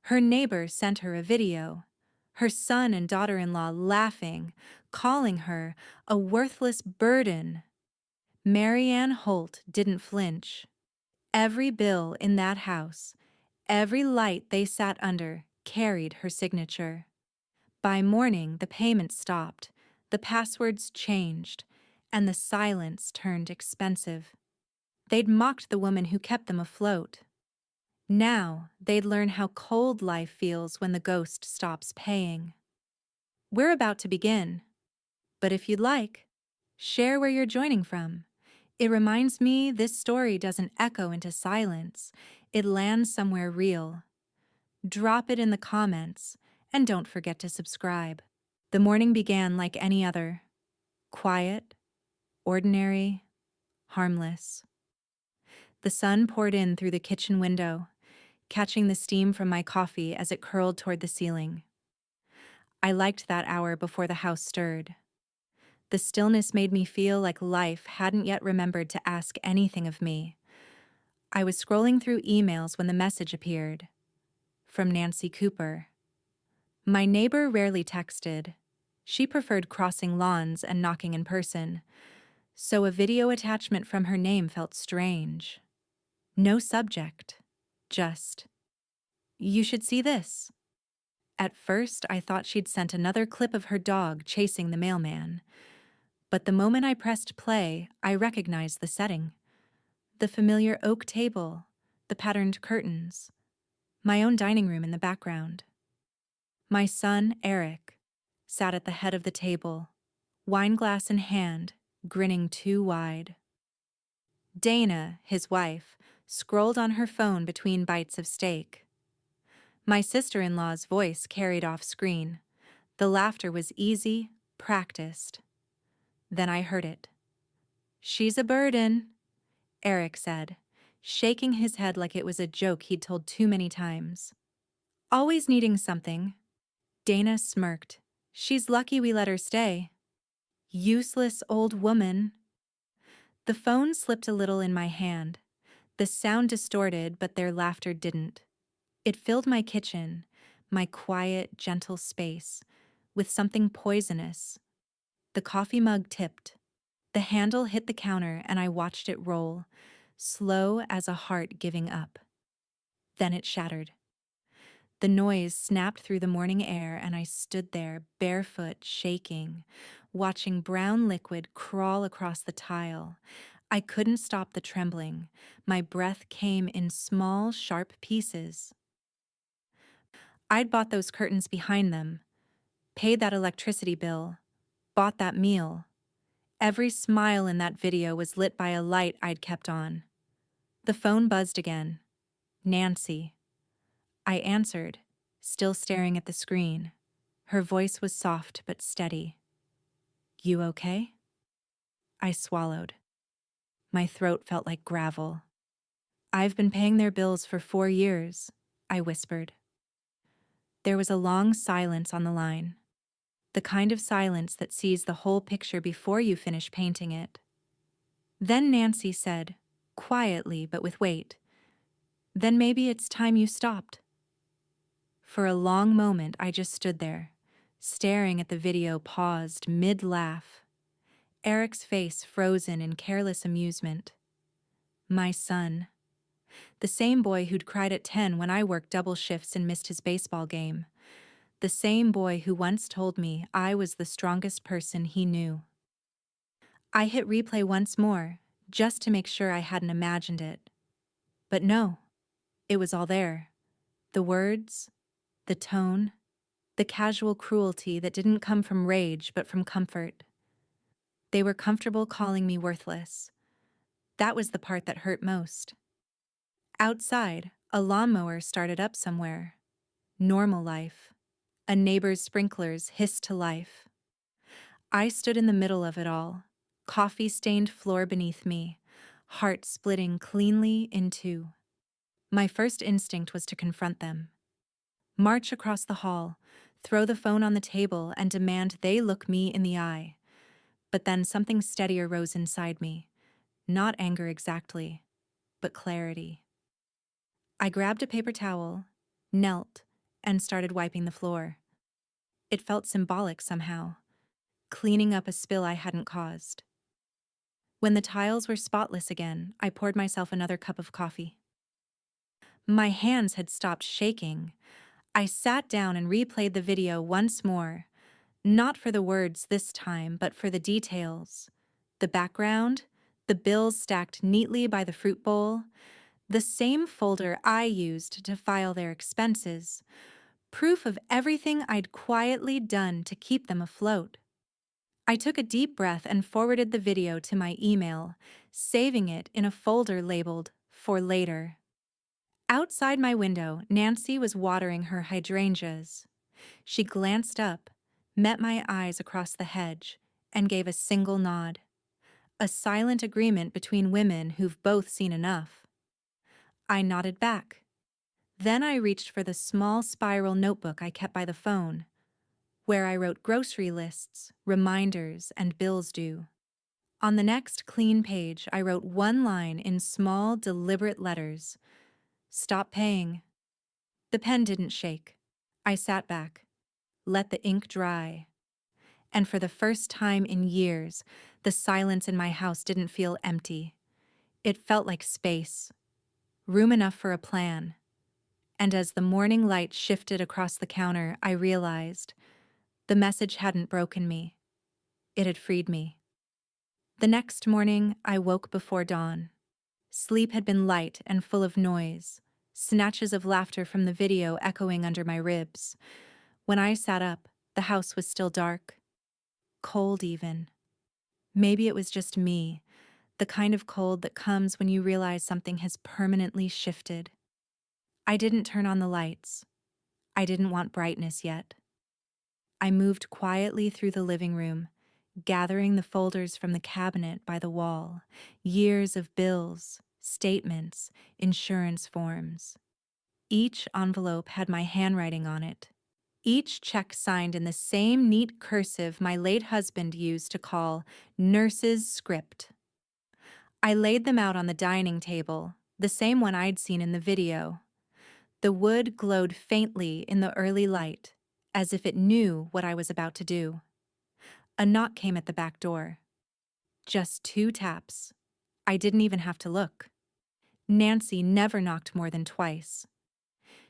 Her neighbor sent her a video. Her son and daughter-in-law laughing, calling her a worthless burden. Marianne Holt didn't flinch. Every bill in that house, every light they sat under, carried her signature. By morning, the payments stopped, the passwords changed, and the silence turned expensive. They'd mocked the woman who kept them afloat. Now, they'd learn how cold life feels when the ghost stops paying. We're about to begin, but if you'd like, share where you're joining from. It reminds me this story doesn't echo into silence, it lands somewhere real. Drop it in the comments, and don't forget to subscribe. The morning began like any other. Quiet, ordinary, harmless. The sun poured in through the kitchen window, catching the steam from my coffee as it curled toward the ceiling. I liked that hour before the house stirred. The stillness made me feel like life hadn't yet remembered to ask anything of me. I was scrolling through emails when the message appeared. From Nancy Cooper. My neighbor rarely texted. She preferred crossing lawns and knocking in person, so a video attachment from her name felt strange. No subject, just, "You should see this." At first, I thought she'd sent another clip of her dog chasing the mailman. But the moment I pressed play, I recognized the setting. The familiar oak table, the patterned curtains, my own dining room in the background. My son, Eric, sat at the head of the table, wine glass in hand, grinning too wide. Dana, his wife, scrolled on her phone between bites of steak. My sister-in-law's voice carried off screen. The laughter was easy, practiced. Then I heard it. "She's a burden," Eric said, shaking his head like it was a joke he'd told too many times. "Always needing something." Dana smirked. "She's lucky we let her stay." "Useless old woman." The phone slipped a little in my hand. The sound distorted, but their laughter didn't. It filled my kitchen, my quiet, gentle space, with something poisonous. The coffee mug tipped. The handle hit the counter and I watched it roll, slow as a heart giving up. Then it shattered. The noise snapped through the morning air and I stood there, barefoot, shaking, watching brown liquid crawl across the tile. I couldn't stop the trembling. My breath came in small, sharp pieces. I'd bought those curtains behind them, paid that electricity bill, bought that meal. Every smile in that video was lit by a light I'd kept on. The phone buzzed again. Nancy. I answered, still staring at the screen. Her voice was soft but steady. "You okay?" I swallowed. My throat felt like gravel. "I've been paying their bills for 4 years," I whispered. There was a long silence on the line. The kind of silence that sees the whole picture before you finish painting it. Then Nancy said, quietly but with weight, "Then maybe it's time you stopped." For a long moment I just stood there, staring at the video paused mid-laugh. Eric's face frozen in careless amusement. My son. The same boy who'd cried at 10 when I worked double shifts and missed his baseball game. The same boy who once told me I was the strongest person he knew. I hit replay once more, just to make sure I hadn't imagined it. But no, it was all there. The words, the tone, the casual cruelty that didn't come from rage but from comfort. They were comfortable calling me worthless. That was the part that hurt most. Outside, a lawnmower started up somewhere. Normal life. A neighbor's sprinklers hissed to life. I stood in the middle of it all, coffee-stained floor beneath me, heart splitting cleanly in two. My first instinct was to confront them. March across the hall, throw the phone on the table, and demand they look me in the eye. But then something steadier rose inside me. Not anger exactly, but clarity. I grabbed a paper towel, knelt, and started wiping the floor. It felt symbolic somehow, cleaning up a spill I hadn't caused. When the tiles were spotless again, I poured myself another cup of coffee. My hands had stopped shaking. I sat down and replayed the video once more, not for the words this time, but for the details. The background, the bills stacked neatly by the fruit bowl, the same folder I used to file their expenses, proof of everything I'd quietly done to keep them afloat. I took a deep breath and forwarded the video to my email, saving it in a folder labeled "For Later." Outside my window, Nancy was watering her hydrangeas. She glanced up, met my eyes across the hedge, and gave a single nod. A silent agreement between women who've both seen enough. I nodded back. Then I reached for the small spiral notebook I kept by the phone, where I wrote grocery lists, reminders, and bills due. On the next clean page, I wrote one line in small, deliberate letters: "Stop paying." The pen didn't shake. I sat back, let the ink dry. And for the first time in years, the silence in my house didn't feel empty. It felt like space, room enough for a plan. And as the morning light shifted across the counter, I realized the message hadn't broken me. It had freed me. The next morning, I woke before dawn. Sleep had been light and full of noise, snatches of laughter from the video echoing under my ribs. When I sat up, the house was still dark, cold even. Maybe it was just me, the kind of cold that comes when you realize something has permanently shifted. I didn't turn on the lights. I didn't want brightness yet. I moved quietly through the living room, gathering the folders from the cabinet by the wall, years of bills, statements, insurance forms. Each envelope had my handwriting on it. Each check signed in the same neat cursive my late husband used to call nurse's script. I laid them out on the dining table, the same one I'd seen in the video. The wood glowed faintly in the early light, as if it knew what I was about to do. A knock came at the back door. Just 2 taps. I didn't even have to look. Nancy never knocked more than twice.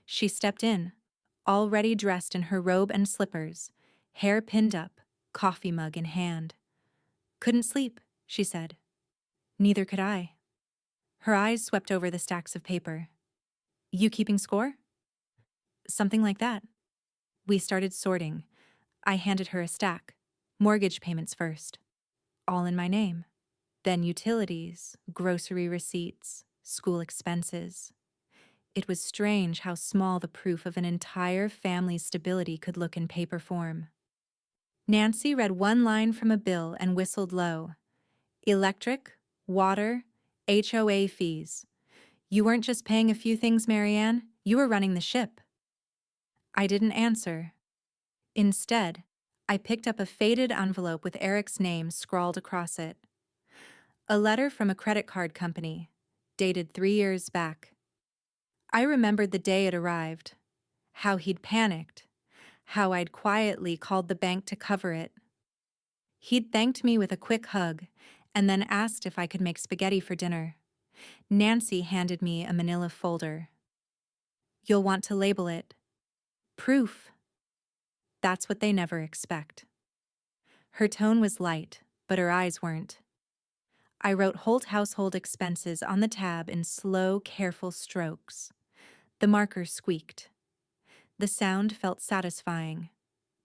She stepped in, already dressed in her robe and slippers, hair pinned up, coffee mug in hand. "Couldn't sleep," she said. Neither could I. Her eyes swept over the stacks of paper. "You keeping score?" "Something like that." We started sorting. I handed her a stack. Mortgage payments first. All in my name. Then utilities, grocery receipts, school expenses. It was strange how small the proof of an entire family's stability could look in paper form. Nancy read one line from a bill and whistled low. "Electric, water, HOA fees. You weren't just paying a few things, Marianne. You were running the ship." I didn't answer. Instead, I picked up a faded envelope with Eric's name scrawled across it. A letter from a credit card company, dated 3 years back. I remembered the day it arrived, how he'd panicked, how I'd quietly called the bank to cover it. He'd thanked me with a quick hug and then asked if I could make spaghetti for dinner. Nancy handed me a manila folder. "You'll want to label it proof." That's what they never expect. Her tone was light, but her eyes weren't. I wrote Holt household expenses on the tab in slow, careful strokes. The marker squeaked. The sound felt satisfying,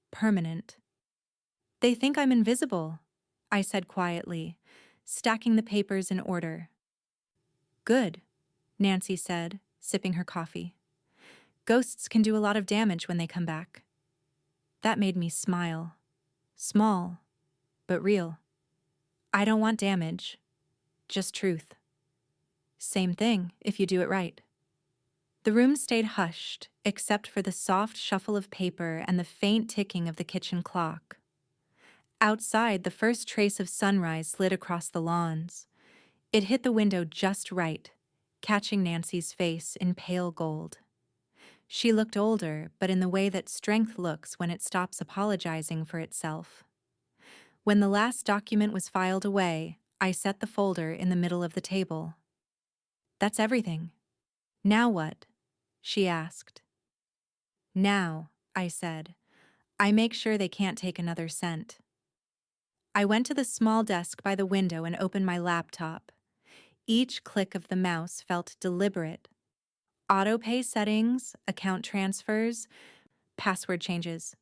permanent. "They think I'm invisible," I said quietly, stacking the papers in order. "Good," Nancy said, sipping her coffee. "Ghosts can do a lot of damage when they come back." That made me smile. Small, but real. I don't want damage, just truth. Same thing if you do it right. The room stayed hushed, except for the soft shuffle of paper and the faint ticking of the kitchen clock. Outside, the first trace of sunrise slid across the lawns. It hit the window just right, catching Nancy's face in pale gold. She looked older, but in the way that strength looks when it stops apologizing for itself. When the last document was filed away, I set the folder in the middle of the table. "That's everything. Now what?" she asked. "Now," I said, "I make sure they can't take another cent." I went to the small desk by the window and opened my laptop. Each click of the mouse felt deliberate. Auto-pay settings, account transfers, password changes.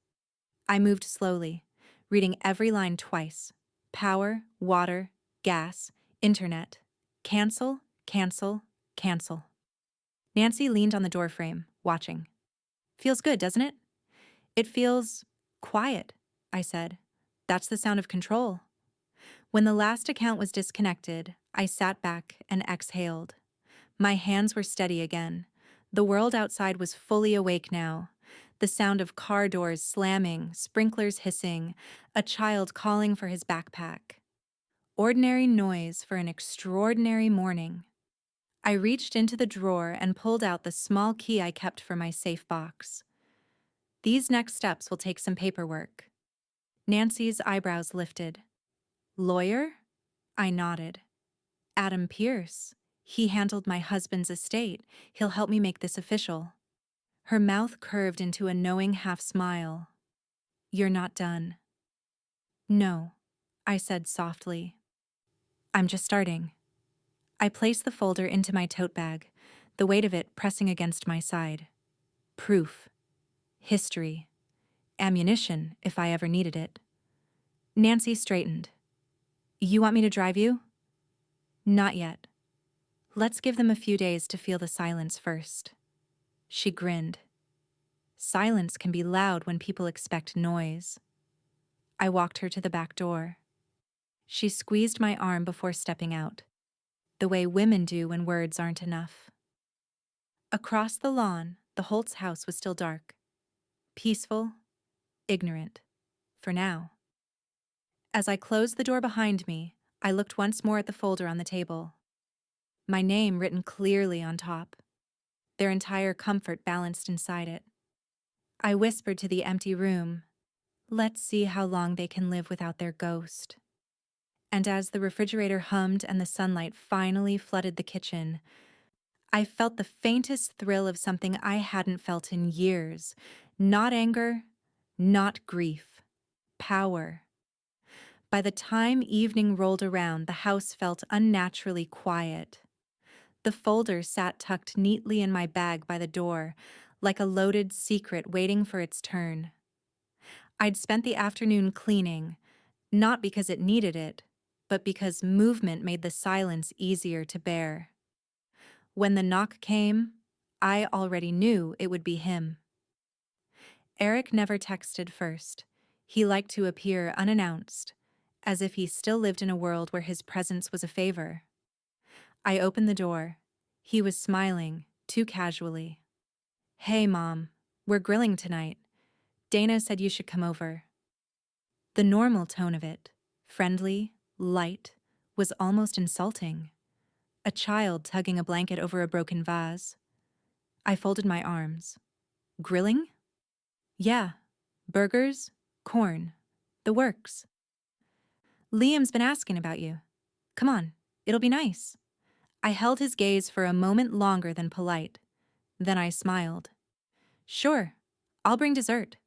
I moved slowly, reading every line twice. Power, water, gas, internet. Cancel, cancel, cancel. Nancy leaned on the doorframe, watching. "Feels good, doesn't it?" "It feels quiet," I said. "That's the sound of control." When the last account was disconnected, I sat back and exhaled. My hands were steady again. The world outside was fully awake now. The sound of car doors slamming, sprinklers hissing, a child calling for his backpack. Ordinary noise for an extraordinary morning. I reached into the drawer and pulled out the small key I kept for my safe box. "These next steps will take some paperwork." Nancy's eyebrows lifted. "Lawyer?" I nodded. "Adam Pierce. He handled my husband's estate. He'll help me make this official." Her mouth curved into a knowing half-smile. "You're not done." "No," I said softly. "I'm just starting." I placed the folder into my tote bag, the weight of it pressing against my side. Proof. History. Ammunition, if I ever needed it. Nancy straightened. "You want me to drive you?" "Not yet. Let's give them a few days to feel the silence first." She grinned. "Silence can be loud when people expect noise." I walked her to the back door. She squeezed my arm before stepping out, the way women do when words aren't enough. Across the lawn, the Holt's house was still dark. Peaceful, ignorant. For now. As I closed the door behind me, I looked once more at the folder on the table. My name written clearly on top. Their entire comfort balanced inside it. I whispered to the empty room, "Let's see how long they can live without their ghost." And as the refrigerator hummed and the sunlight finally flooded the kitchen, I felt the faintest thrill of something I hadn't felt in years. Not anger, not grief. Power. By the time evening rolled around, the house felt unnaturally quiet. The folder sat tucked neatly in my bag by the door, like a loaded secret waiting for its turn. I'd spent the afternoon cleaning, not because it needed it, but because movement made the silence easier to bear. When the knock came, I already knew it would be him. Eric never texted first. He liked to appear unannounced, as if he still lived in a world where his presence was a favor. I opened the door. He was smiling, too casually. "Hey, Mom, we're grilling tonight. Dana said you should come over." The normal tone of it, friendly, light, was almost insulting. A child tugging a blanket over a broken vase. I folded my arms. "Grilling?" "Yeah. Burgers, corn, the works." "Liam's been asking about you. Come on, it'll be nice." I held his gaze for a moment longer than polite. Then I smiled. "Sure, I'll bring dessert."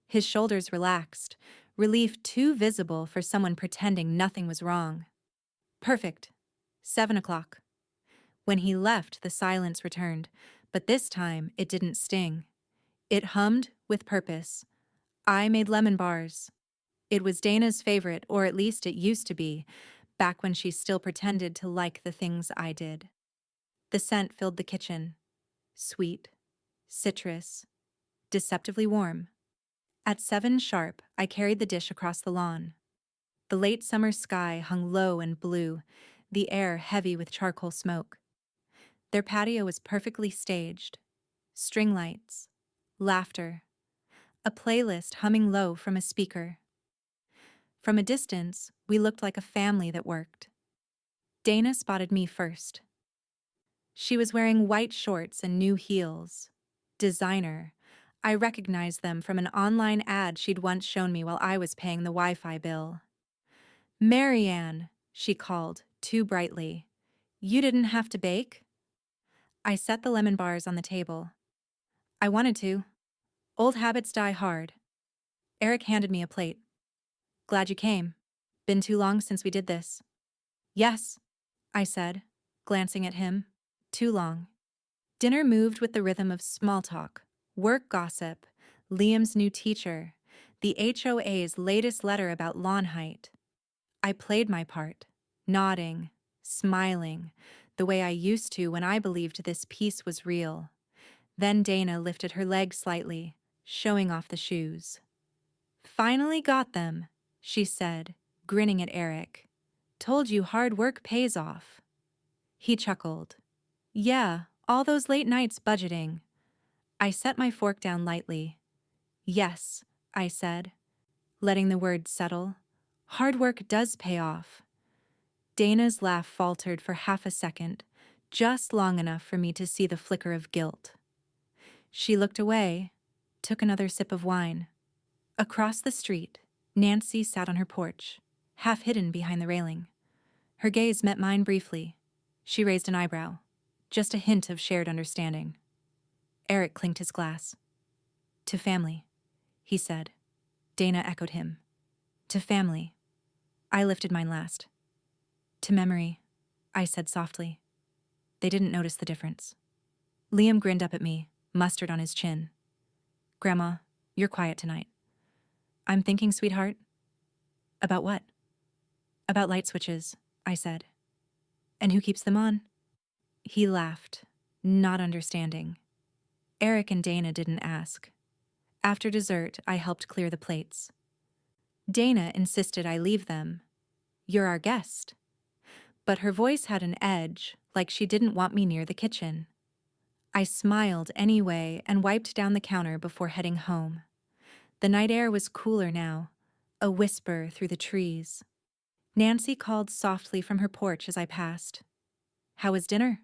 His shoulders relaxed, relief too visible for someone pretending nothing was wrong. "Perfect. 7 o'clock." When he left, the silence returned, but this time it didn't sting. It hummed with purpose. I made lemon bars. It was Dana's favorite, or at least it used to be, back when she still pretended to like the things I did. The scent filled the kitchen. Sweet, citrus, deceptively warm. At 7 sharp, I carried the dish across the lawn. The late summer sky hung low and blue, the air heavy with charcoal smoke. Their patio was perfectly staged. String lights, laughter, a playlist humming low from a speaker. From a distance, we looked like a family that worked. Dana spotted me first. She was wearing white shorts and new heels. Designer. I recognized them from an online ad she'd once shown me while I was paying the Wi-Fi bill. Marianne, she called, too brightly. You didn't have to bake? I set the lemon bars on the table. I wanted to. Old habits die hard. Eric handed me a plate. Glad you came. Been too long since we did this. Yes, I said, glancing at him. Too long. Dinner moved with the rhythm of small talk, work gossip, Liam's new teacher, the HOA's latest letter about lawn height. I played my part, nodding, smiling, the way I used to when I believed this piece was real. Then Dana lifted her leg slightly, showing off the shoes. Finally got them, she said, grinning at Eric. Told you hard work pays off. He chuckled. Yeah, all those late nights budgeting. I set my fork down lightly. Yes, I said, letting the words settle. Hard work does pay off. Dana's laugh faltered for half a second, just long enough for me to see the flicker of guilt. She looked away, took another sip of wine. Across the street, Nancy sat on her porch, half hidden behind the railing. Her gaze met mine briefly. She raised an eyebrow, just a hint of shared understanding. Eric clinked his glass. To family, he said. Dana echoed him. To family. I lifted mine last. To memory, I said softly. They didn't notice the difference. Liam grinned up at me, mustard on his chin. Grandma, you're quiet tonight. I'm thinking, sweetheart. About what? About light switches, I said. And who keeps them on? He laughed, not understanding. Eric and Dana didn't ask. After dessert, I helped clear the plates. Dana insisted I leave them. You're our guest. But her voice had an edge, like she didn't want me near the kitchen. I smiled anyway and wiped down the counter before heading home. The night air was cooler now, a whisper through the trees. Nancy called softly from her porch as I passed. How was dinner?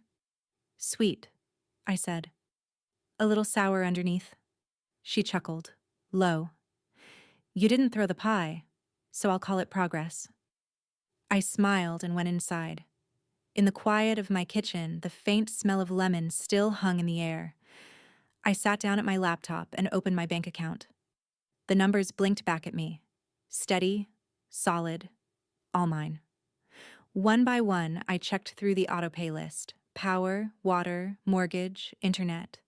Sweet, I said. A little sour underneath. She chuckled, low. You didn't throw the pie, so I'll call it progress. I smiled and went inside. In the quiet of my kitchen, the faint smell of lemon still hung in the air. I sat down at my laptop and opened my bank account. The numbers blinked back at me. Steady, solid, all mine. One by one, I checked through the autopay list. Power, water, mortgage, internet.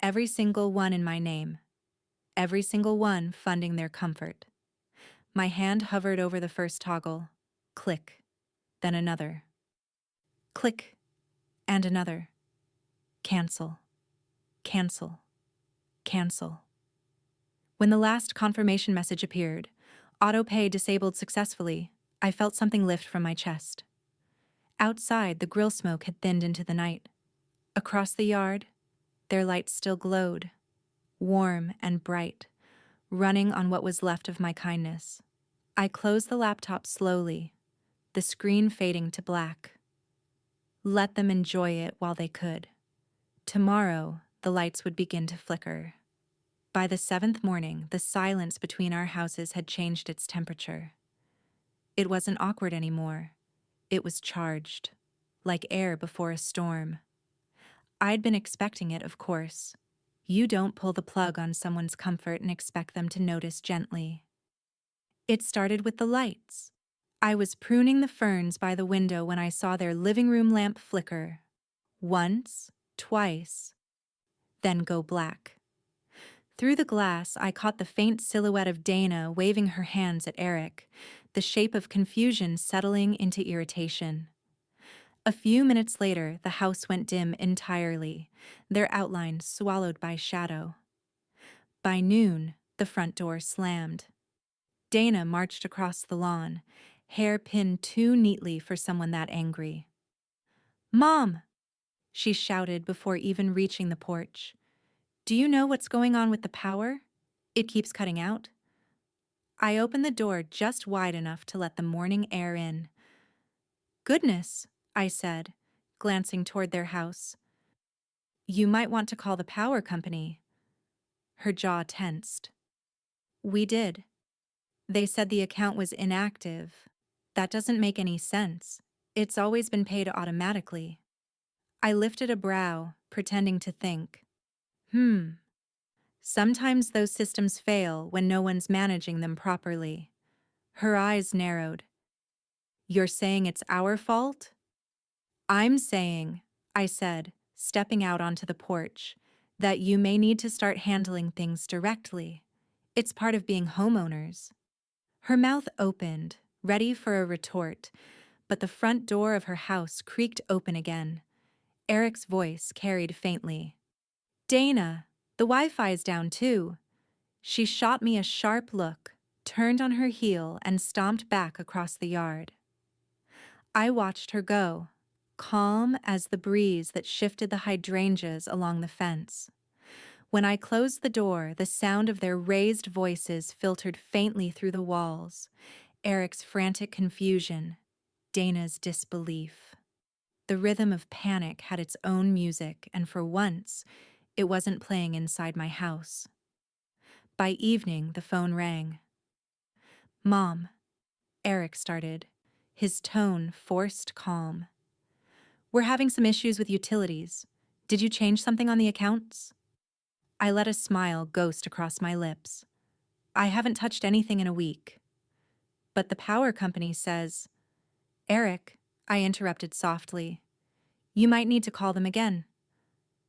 Every single one in my name. Every single one funding their comfort. My hand hovered over the first toggle. Click. Then another. Click. And another. Cancel. Cancel. Cancel. When the last confirmation message appeared, autopay disabled successfully, I felt something lift from my chest. Outside, the grill smoke had thinned into the night. Across the yard, their lights still glowed, warm and bright, running on what was left of my kindness. I closed the laptop slowly, the screen fading to black. Let them enjoy it while they could. Tomorrow, the lights would begin to flicker. By the 7th morning, the silence between our houses had changed its temperature. It wasn't awkward anymore. It was charged, like air before a storm. I'd been expecting it, of course. You don't pull the plug on someone's comfort and expect them to notice gently. It started with the lights. I was pruning the ferns by the window when I saw their living room lamp flicker. Once, twice, then go black. Through the glass, I caught the faint silhouette of Dana waving her hands at Eric, the shape of confusion settling into irritation. A few minutes later, the house went dim entirely, their outline swallowed by shadow. By noon, the front door slammed. Dana marched across the lawn, hair pinned too neatly for someone that angry. "Mom!" she shouted before even reaching the porch. "Do you know what's going on with the power? It keeps cutting out." I opened the door just wide enough to let the morning air in. "Goodness," I said, glancing toward their house. You might want to call the power company. Her jaw tensed. We did. They said the account was inactive. That doesn't make any sense. It's always been paid automatically. I lifted a brow, pretending to think. Sometimes those systems fail when no one's managing them properly. Her eyes narrowed. You're saying it's our fault? I'm saying, I said, stepping out onto the porch, that you may need to start handling things directly. It's part of being homeowners. Her mouth opened, ready for a retort, but the front door of her house creaked open again. Eric's voice carried faintly. Dana, the Wi-Fi's down too. She shot me a sharp look, turned on her heel, and stomped back across the yard. I watched her go, calm as the breeze that shifted the hydrangeas along the fence. When I closed the door, the sound of their raised voices filtered faintly through the walls. Eric's frantic confusion, Dana's disbelief. The rhythm of panic had its own music, and for once, it wasn't playing inside my house. By evening, the phone rang. Mom, Eric started, his tone forced calm. We're having some issues with utilities. Did you change something on the accounts? I let a smile ghost across my lips. I haven't touched anything in a week. But the power company says, Eric, I interrupted softly, you might need to call them again.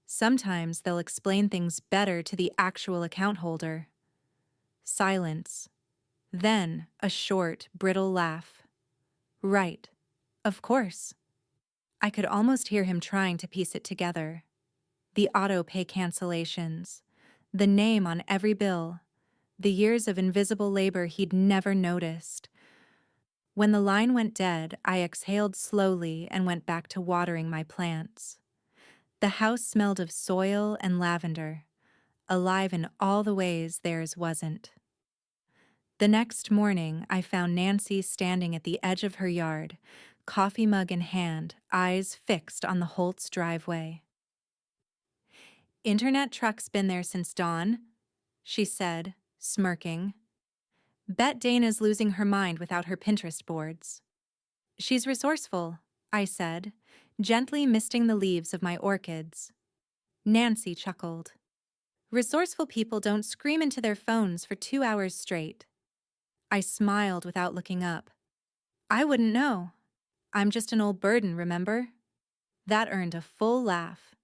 Sometimes they'll explain things better to the actual account holder. Silence. Then a short, brittle laugh. Right. Of course. I could almost hear him trying to piece it together. The auto-pay cancellations, the name on every bill, the years of invisible labor he'd never noticed. When the line went dead, I exhaled slowly and went back to watering my plants. The house smelled of soil and lavender, alive in all the ways theirs wasn't. The next morning, I found Nancy standing at the edge of her yard, coffee mug in hand, eyes fixed on the Holt's driveway. Internet truck's been there since dawn, she said, smirking. Bet Dana's losing her mind without her Pinterest boards. She's resourceful, I said, gently misting the leaves of my orchids. Nancy chuckled. Resourceful people don't scream into their phones for 2 hours straight. I smiled without looking up. I wouldn't know. I'm just an old burden, remember? That earned a full laugh.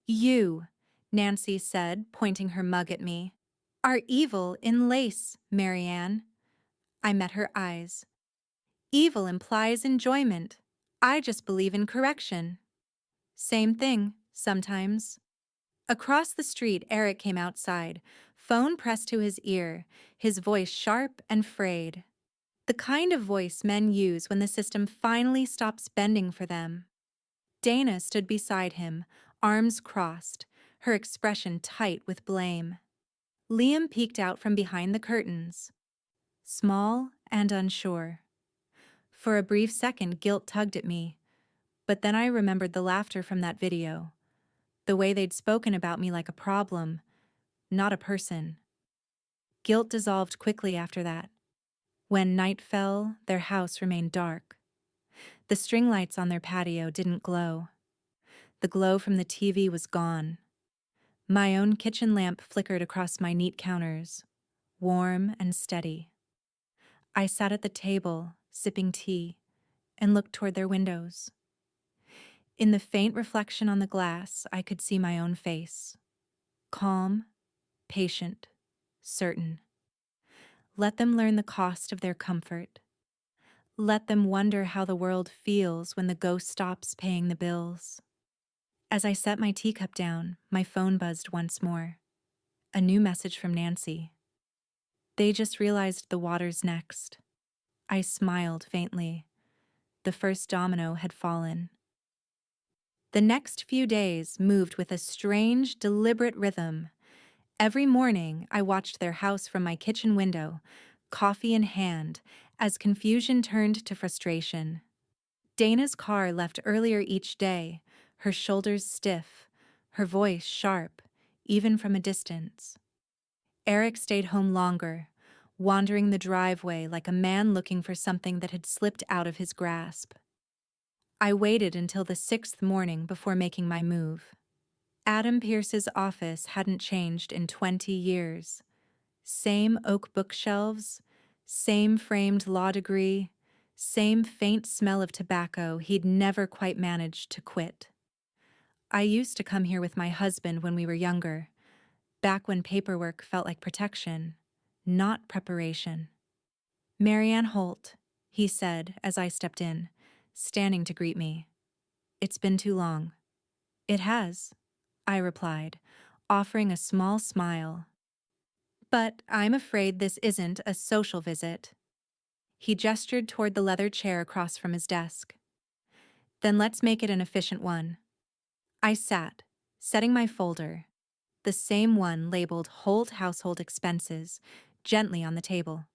You, Nancy said, pointing her mug at me, are evil in lace, Marianne. I met her eyes. Evil implies enjoyment. I just believe in correction. Same thing, sometimes. Across the street, Eric came outside, phone pressed to his ear, his voice sharp and frayed. The kind of voice men use when the system finally stops bending for them. Dana stood beside him, arms crossed, her expression tight with blame. Liam peeked out from behind the curtains, small and unsure. For a brief second, guilt tugged at me, but then I remembered the laughter from that video, the way they'd spoken about me like a problem, not a person. Guilt dissolved quickly after that. When night fell, their house remained dark. The string lights on their patio didn't glow. The glow from the TV was gone. My own kitchen lamp flickered across my neat counters, warm and steady. I sat at the table, sipping tea, and looked toward their windows. In the faint reflection on the glass, I could see my own face. Calm, patient, certain. Let them learn the cost of their comfort. Let them wonder how the world feels when the ghost stops paying the bills. As I set my teacup down, my phone buzzed once more. A new message from Nancy. They just realized the water's next. I smiled faintly. The first domino had fallen. The next few days moved with a strange, deliberate rhythm. Every morning, I watched their house from my kitchen window, coffee in hand, as confusion turned to frustration. Dana's car left earlier each day, her shoulders stiff, her voice sharp, even from a distance. Eric stayed home longer, wandering the driveway like a man looking for something that had slipped out of his grasp. I waited until the 6th morning before making my move. Adam Pierce's office hadn't changed in 20 years. Same oak bookshelves, same framed law degree, same faint smell of tobacco he'd never quite managed to quit. I used to come here with my husband when we were younger, back when paperwork felt like protection, not preparation. "Marianne Holt," he said as I stepped in, standing to greet me. "It's been too long." "It has," I replied, offering a small smile. "But I'm afraid this isn't a social visit." He gestured toward the leather chair across from his desk. "Then let's make it an efficient one." I sat, setting my folder, the same one labeled Holt Household Expenses, gently on the table.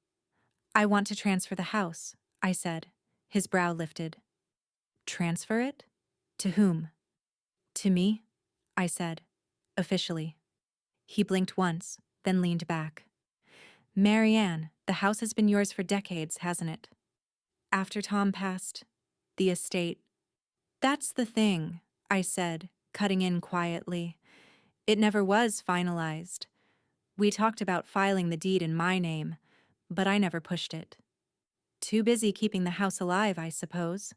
"I want to transfer the house," I said. His brow lifted. "Transfer it? To whom?" "To me," I said, officially. He blinked once, then leaned back. "Marianne, the house has been yours for decades, hasn't it? After Tom passed, the estate—" "That's the thing," I said, cutting in quietly. "It never was finalized. We talked about filing the deed in my name, but I never pushed it. Too busy keeping the house alive, I suppose."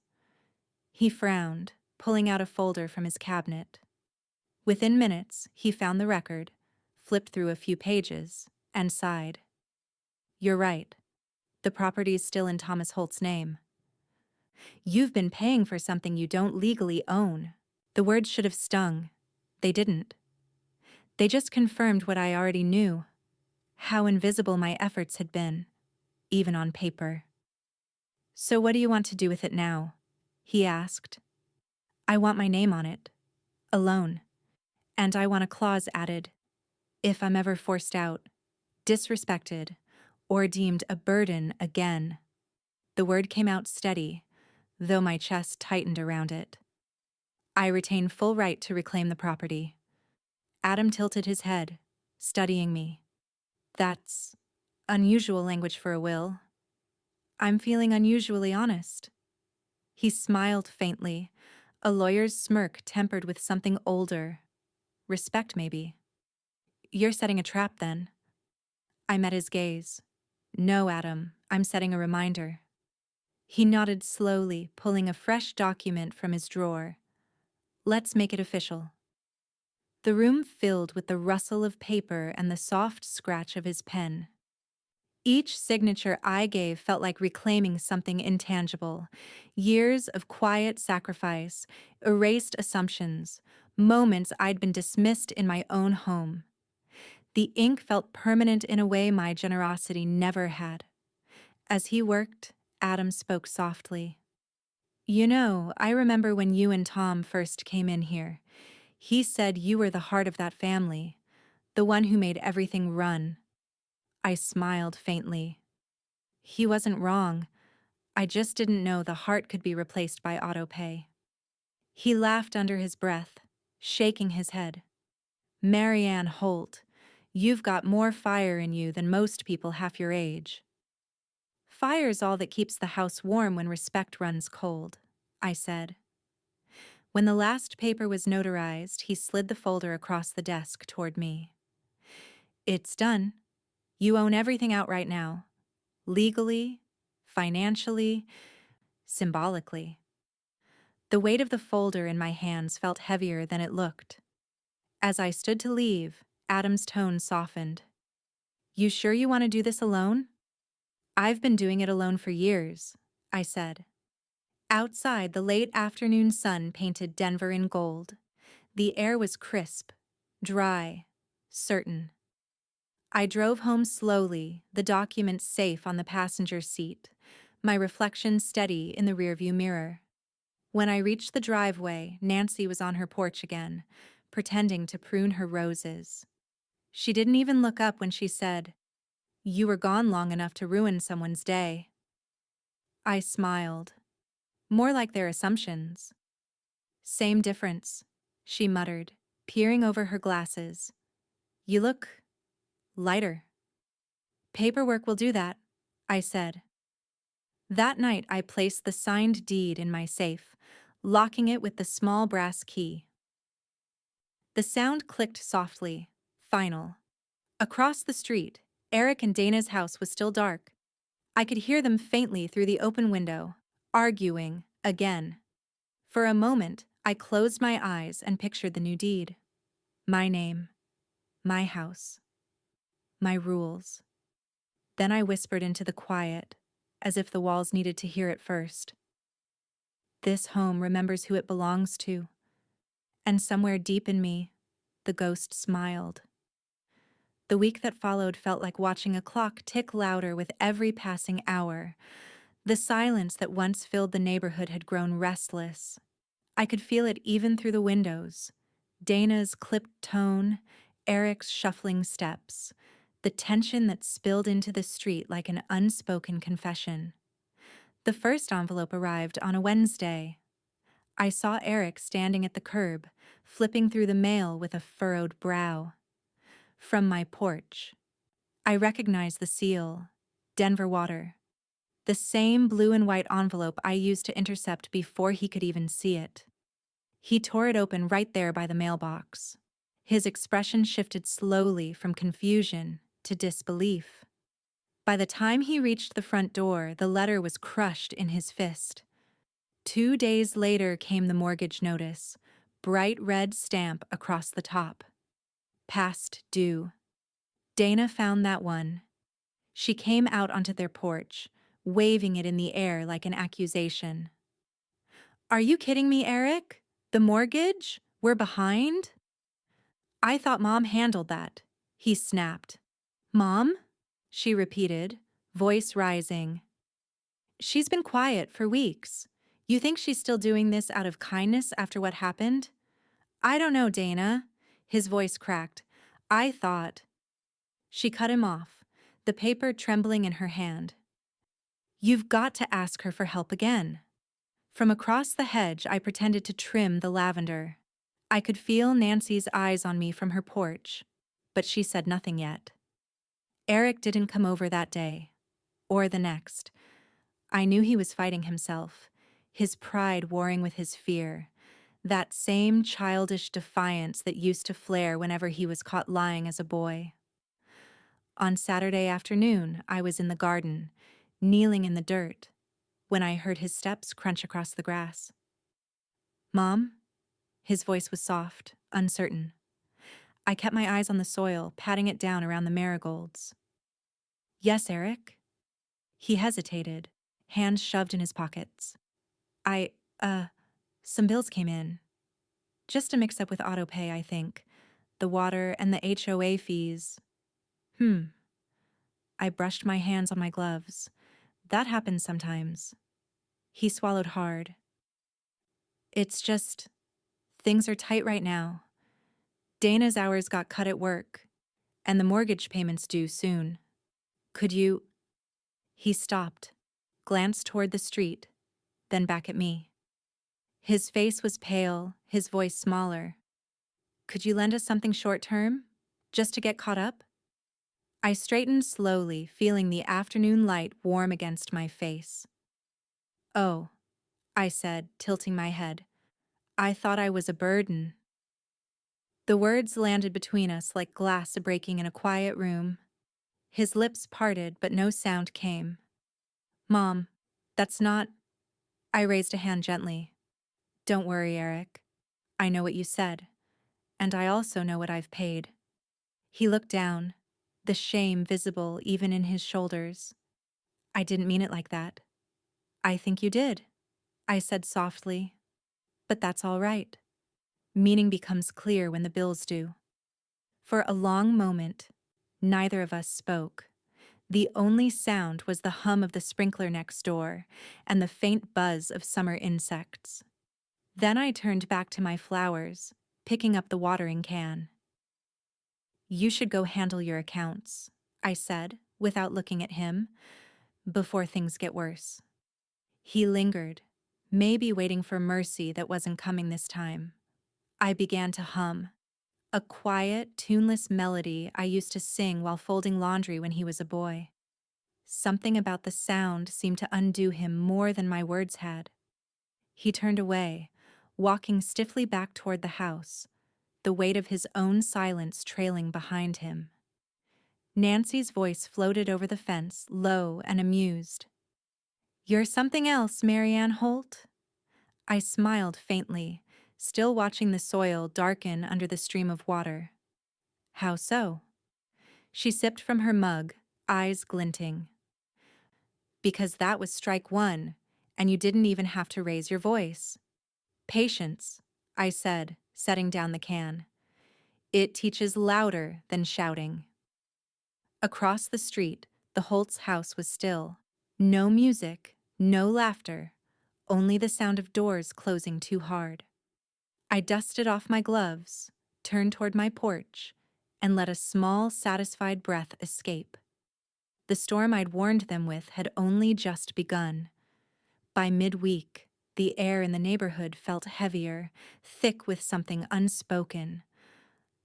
He frowned, pulling out a folder from his cabinet. Within minutes, he found the record, flipped through a few pages, and sighed. "You're right. The property's still in Thomas Holt's name." "You've been paying for something you don't legally own." The words should have stung. They didn't. They just confirmed what I already knew, how invisible my efforts had been, even on paper. "So what do you want to do with it now?" he asked. "I want my name on it. Alone. And I want a clause added. If I'm ever forced out, disrespected, or deemed a burden again." The word came out steady, though my chest tightened around it. "I retain full right to reclaim the property." Adam tilted his head, studying me. "That's unusual language for a will." "I'm feeling unusually honest." He smiled faintly, a lawyer's smirk tempered with something older. Respect, maybe. "You're setting a trap, then." I met his gaze. "No, Adam, I'm setting a reminder." He nodded slowly, pulling a fresh document from his drawer. "Let's make it official." The room filled with the rustle of paper and the soft scratch of his pen. Each signature I gave felt like reclaiming something intangible. Years of quiet sacrifice, erased assumptions, moments I'd been dismissed in my own home. The ink felt permanent in a way my generosity never had. As he worked, Adam spoke softly. "You know, I remember when you and Tom first came in here. He said you were the heart of that family, the one who made everything run." I smiled faintly. He wasn't wrong. I just didn't know the heart could be replaced by autopay. He laughed under his breath, shaking his head. "Marianne Holt, you've got more fire in you than most people half your age." "Fire's all that keeps the house warm when respect runs cold," I said. When the last paper was notarized, he slid the folder across the desk toward me. "It's done. You own everything outright now. Legally, financially, symbolically." The weight of the folder in my hands felt heavier than it looked. As I stood to leave, Adam's tone softened. "You sure you want to do this alone?" "I've been doing it alone for years," I said. Outside, the late afternoon sun painted Denver in gold. The air was crisp, dry, certain. I drove home slowly, the document safe on the passenger seat, my reflection steady in the rearview mirror. When I reached the driveway, Nancy was on her porch again, pretending to prune her roses. She didn't even look up when she said, "You were gone long enough to ruin someone's day." I smiled. "More like their assumptions." "Same difference," she muttered, peering over her glasses. You look lighter. Paperwork will do that, I said. That night I placed the signed deed in my safe, locking it with the small brass key. The sound clicked softly. Final. Across the street, Eric and Dana's house was still dark. I could hear them faintly through the open window, arguing again. For a moment, I closed my eyes and pictured the new deed. My name, my house, my rules. Then I whispered into the quiet, as if the walls needed to hear it first. This home remembers who it belongs to. And somewhere deep in me, the ghost smiled. The week that followed felt like watching a clock tick louder with every passing hour. The silence that once filled the neighborhood had grown restless. I could feel it even through the windows. Dana's clipped tone, Eric's shuffling steps, the tension that spilled into the street like an unspoken confession. The first envelope arrived on a Wednesday. I saw Eric standing at the curb, flipping through the mail with a furrowed brow. From my porch, I recognized the seal, Denver Water, the same blue and white envelope I used to intercept before he could even see it. He tore it open right there by the mailbox. His expression shifted slowly from confusion to disbelief. By the time he reached the front door, the letter was crushed in his fist. 2 days later came the mortgage notice, bright red stamp across the top. Past due. Dana found that one. She came out onto their porch, waving it in the air like an accusation. Are you kidding me, Eric? The mortgage? We're behind? I thought Mom handled that, he snapped. Mom? She repeated, voice rising. She's been quiet for weeks. You think she's still doing this out of kindness after what happened? I don't know, Dana. His voice cracked. I thought. She cut him off, the paper trembling in her hand. You've got to ask her for help again. From across the hedge, I pretended to trim the lavender. I could feel Nancy's eyes on me from her porch, but she said nothing yet. Eric didn't come over that day, or the next. I knew he was fighting himself, his pride warring with his fear, that same childish defiance that used to flare whenever he was caught lying as a boy. On Saturday afternoon, I was in the garden, kneeling in the dirt, when I heard his steps crunch across the grass. Mom? His voice was soft, uncertain. I kept my eyes on the soil, patting it down around the marigolds. Yes, Eric? He hesitated, hands shoved in his pockets. Some bills came in. Just a mix-up with autopay, I think. The water and the HOA fees. I brushed my hands on my gloves. That happens sometimes. He swallowed hard. It's just, things are tight right now. Dana's hours got cut at work, and the mortgage payment's due soon. Could you... He stopped, glanced toward the street, then back at me. His face was pale, his voice smaller. Could you lend us something short-term, just to get caught up? I straightened slowly, feeling the afternoon light warm against my face. Oh, I said, tilting my head. I thought I was a burden. The words landed between us like glass breaking in a quiet room. His lips parted, but no sound came. Mom, that's not... I raised a hand gently. Don't worry, Eric. I know what you said, and I also know what I've paid. He looked down, the shame visible even in his shoulders. I didn't mean it like that. I think you did, I said softly. But that's all right. Meaning becomes clear when the bills do. For a long moment, neither of us spoke. The only sound was the hum of the sprinkler next door and the faint buzz of summer insects. Then I turned back to my flowers, picking up the watering can. You should go handle your accounts, I said, without looking at him, before things get worse. He lingered, maybe waiting for mercy that wasn't coming this time. I began to hum. a quiet, tuneless melody I used to sing while folding laundry when he was a boy. Something about the sound seemed to undo him more than my words had. He turned away, walking stiffly back toward the house, the weight of his own silence trailing behind him. Nancy's voice floated over the fence, low and amused. "You're something else, Marianne Holt." I smiled faintly, still watching the soil darken under the stream of water. "How so?" She sipped from her mug, eyes glinting. "Because that was strike one, and you didn't even have to raise your voice." "Patience," I said, setting down the can. "It teaches louder than shouting." Across the street, the Holt's house was still. No music, no laughter, only the sound of doors closing too hard. I dusted off my gloves, turned toward my porch, and let a small, satisfied breath escape. The storm I'd warned them with had only just begun. By midweek, the air in the neighborhood felt heavier, thick with something unspoken.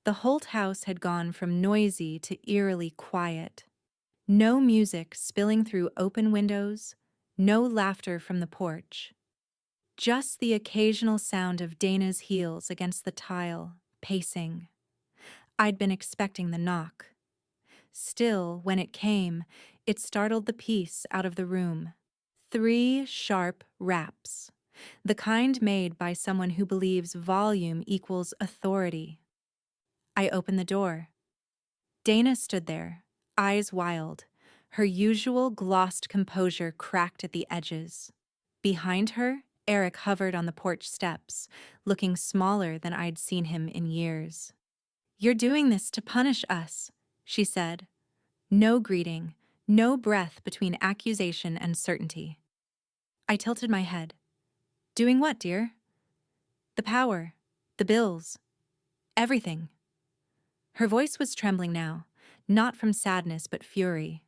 The Holt house had gone from noisy to eerily quiet. No music spilling through open windows, no laughter from the porch. Just the occasional sound of Dana's heels against the tile, pacing. I'd been expecting the knock. Still, when it came, it startled the peace out of the room. 3 sharp raps, the kind made by someone who believes volume equals authority. I opened the door. Dana stood there, eyes wild, her usual glossed composure cracked at the edges. Behind her, Eric hovered on the porch steps, looking smaller than I'd seen him in years. "You're doing this to punish us," she said. No greeting, no breath between accusation and certainty. I tilted my head. "Doing what, dear?" "The power, the bills, everything." Her voice was trembling now, not from sadness but fury.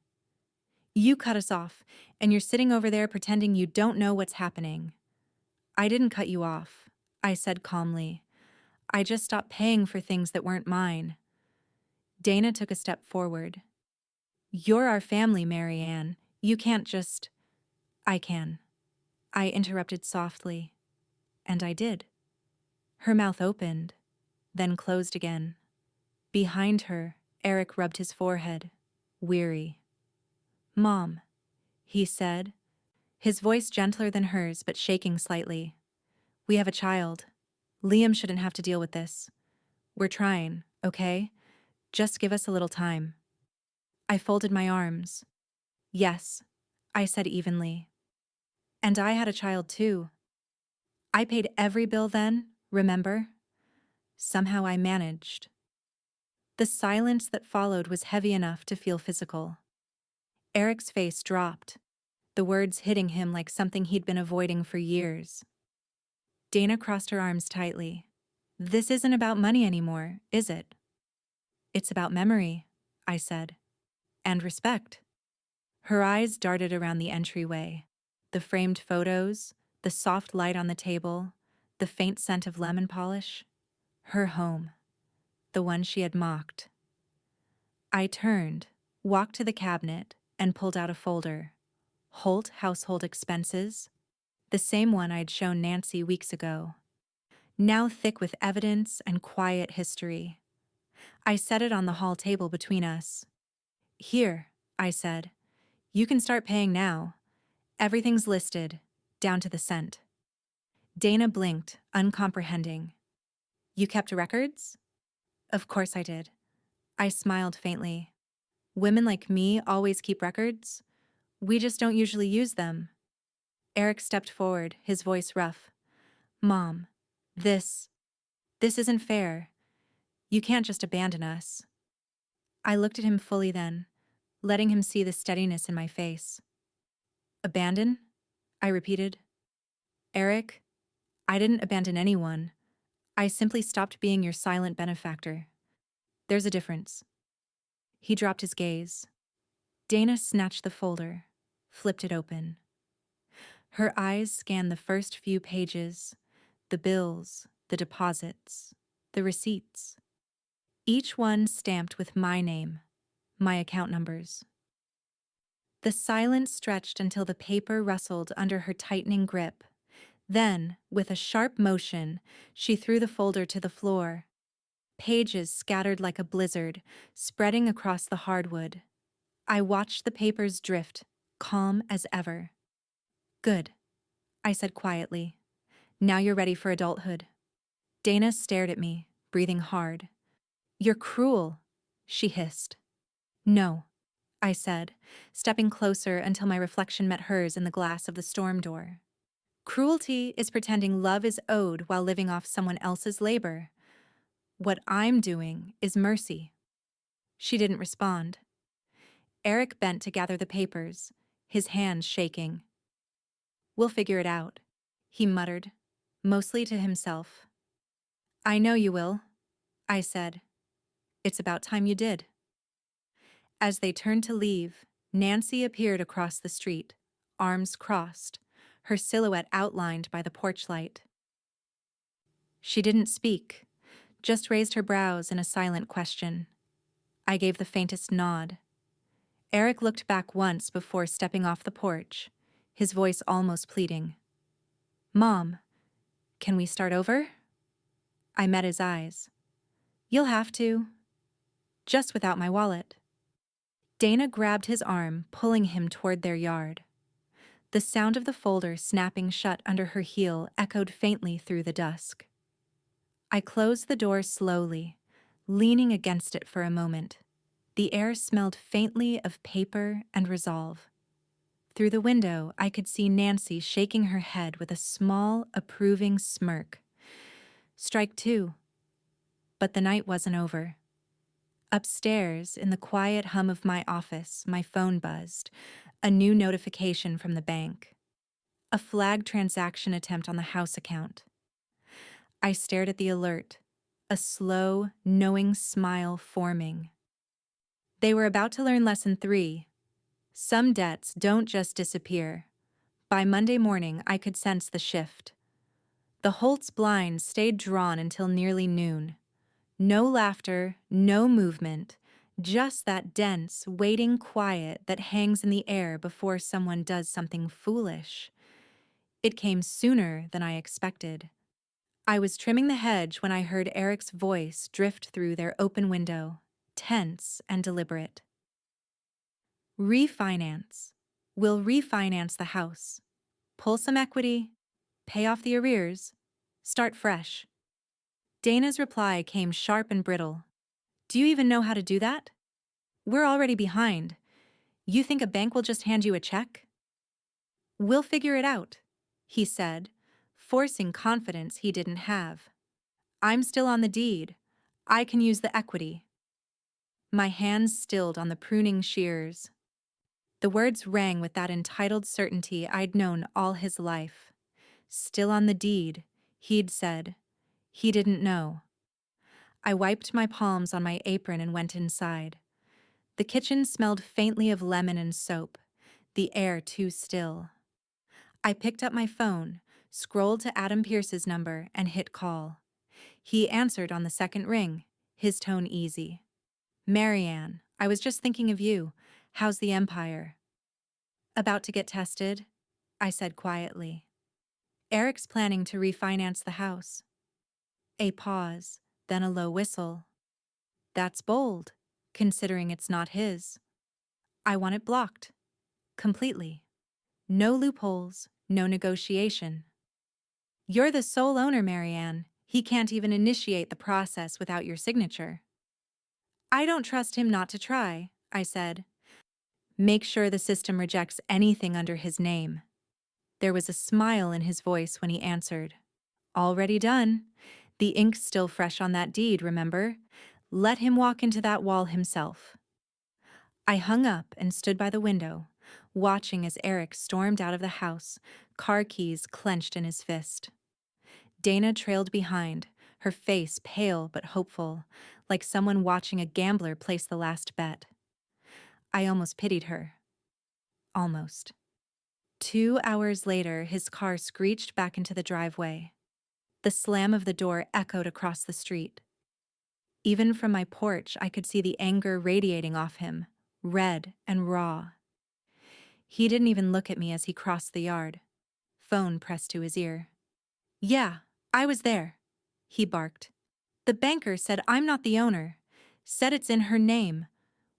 "You cut us off, and you're sitting over there pretending you don't know what's happening." "I didn't cut you off," I said calmly. "I just stopped paying for things that weren't mine." Dana took a step forward. "You're our family, Marianne. You can't just—" "I can," I interrupted softly. And I did. Her mouth opened, then closed again. Behind her, Eric rubbed his forehead, weary. "Mom," he said, his voice gentler than hers but shaking slightly. "We have a child. Liam shouldn't have to deal with this. We're trying, okay? Just give us a little time." I folded my arms. "Yes," I said evenly. "And I had a child too. I paid every bill then, remember? Somehow I managed." The silence that followed was heavy enough to feel physical. Eric's face dropped, the words hitting him like something he'd been avoiding for years. Dana crossed her arms tightly. "This isn't about money anymore, is it?" "It's about memory," I said. "And respect." Her eyes darted around the entryway. The framed photos, the soft light on the table, the faint scent of lemon polish. Her home. The one she had mocked. I turned, walked to the cabinet, and pulled out a folder. Holt Household Expenses. The same one I'd shown Nancy weeks ago. Now thick with evidence and quiet history. I set it on the hall table between us. "Here," I said. "You can start paying now. Everything's listed, down to the cent." Dana blinked, uncomprehending. "You kept records?" "Of course I did." I smiled faintly. "Women like me always keep records. We just don't usually use them." Eric stepped forward, his voice rough. "Mom, this isn't fair. You can't just abandon us." I looked at him fully then, letting him see the steadiness in my face. "Abandon?" I repeated. "Eric, I didn't abandon anyone. I simply stopped being your silent benefactor. There's a difference." He dropped his gaze. Dana snatched the folder, flipped it open. Her eyes scanned the first few pages, the bills, the deposits, the receipts. each one stamped with my name, my account numbers. The silence stretched until the paper rustled under her tightening grip. Then, with a sharp motion, she threw the folder to the floor. Pages scattered like a blizzard, spreading across the hardwood. I watched the papers drift, calm as ever. Good, I said quietly. Now you're ready for adulthood. Dana stared at me, breathing hard. You're cruel, she hissed. No, I said, stepping closer until my reflection met hers in the glass of the storm door. Cruelty is pretending love is owed while living off someone else's labor. What I'm doing is mercy. She didn't respond. Eric bent to gather the papers, his hands shaking. We'll figure it out, he muttered, mostly to himself. I know you will, I said. It's about time you did. As they turned to leave, Nancy appeared across the street, arms crossed, her silhouette outlined by the porch light. She didn't speak, just raised her brows in a silent question. I gave the faintest nod. Eric looked back once before stepping off the porch, his voice almost pleading. Mom, can we start over? I met his eyes. You'll have to. Just without my wallet. Dana grabbed his arm, pulling him toward their yard. The sound of the folder snapping shut under her heel echoed faintly through the dusk. I closed the door slowly, leaning against it for a moment. The air smelled faintly of paper and resolve. Through the window, I could see Nancy shaking her head with a small, approving smirk. Strike two. But the night wasn't over. Upstairs, in the quiet hum of my office, my phone buzzed. A new notification from the bank. A flagged transaction attempt on the house account. I stared at the alert, a slow, knowing smile forming. They were about to learn lesson 3. Some debts don't just disappear. By Monday morning, I could sense the shift. The Holt's blinds stayed drawn until nearly noon. No laughter, no movement, just that dense, waiting quiet that hangs in the air before someone does something foolish. It came sooner than I expected. I was trimming the hedge when I heard Eric's voice drift through their open window, tense and deliberate. Refinance. We'll refinance the house. Pull some equity, pay off the arrears, start fresh. Dana's reply came sharp and brittle. Do you even know how to do that? We're already behind. You think a bank will just hand you a check? We'll figure it out, he said, forcing confidence he didn't have. I'm still on the deed. I can use the equity. My hands stilled on the pruning shears. The words rang with that entitled certainty I'd known all his life. Still on the deed, he'd said. He didn't know. I wiped my palms on my apron and went inside. The kitchen smelled faintly of lemon and soap, the air too still. I picked up my phone, scrolled to Adam Pierce's number, and hit call. He answered on the second ring, his tone easy. Marianne, I was just thinking of you. How's the Empire? About to get tested, I said quietly. Eric's planning to refinance the house. A pause, then a low whistle. That's bold, considering it's not his. I want it blocked. Completely. No loopholes, no negotiation. You're the sole owner, Marianne. He can't even initiate the process without your signature. I don't trust him not to try, I said. Make sure the system rejects anything under his name. There was a smile in his voice when he answered. Already done. The ink's still fresh on that deed, remember? Let him walk into that wall himself. I hung up and stood by the window, watching as Eric stormed out of the house, car keys clenched in his fist. Dana trailed behind, her face pale but hopeful, like someone watching a gambler place the last bet. I almost pitied her. Almost. 2 hours later, his car screeched back into the driveway. The slam of the door echoed across the street. Even from my porch, I could see the anger radiating off him, red and raw. He didn't even look at me as he crossed the yard. Phone pressed to his ear. "Yeah, I was there," he barked. "The banker said I'm not the owner. Said it's in her name.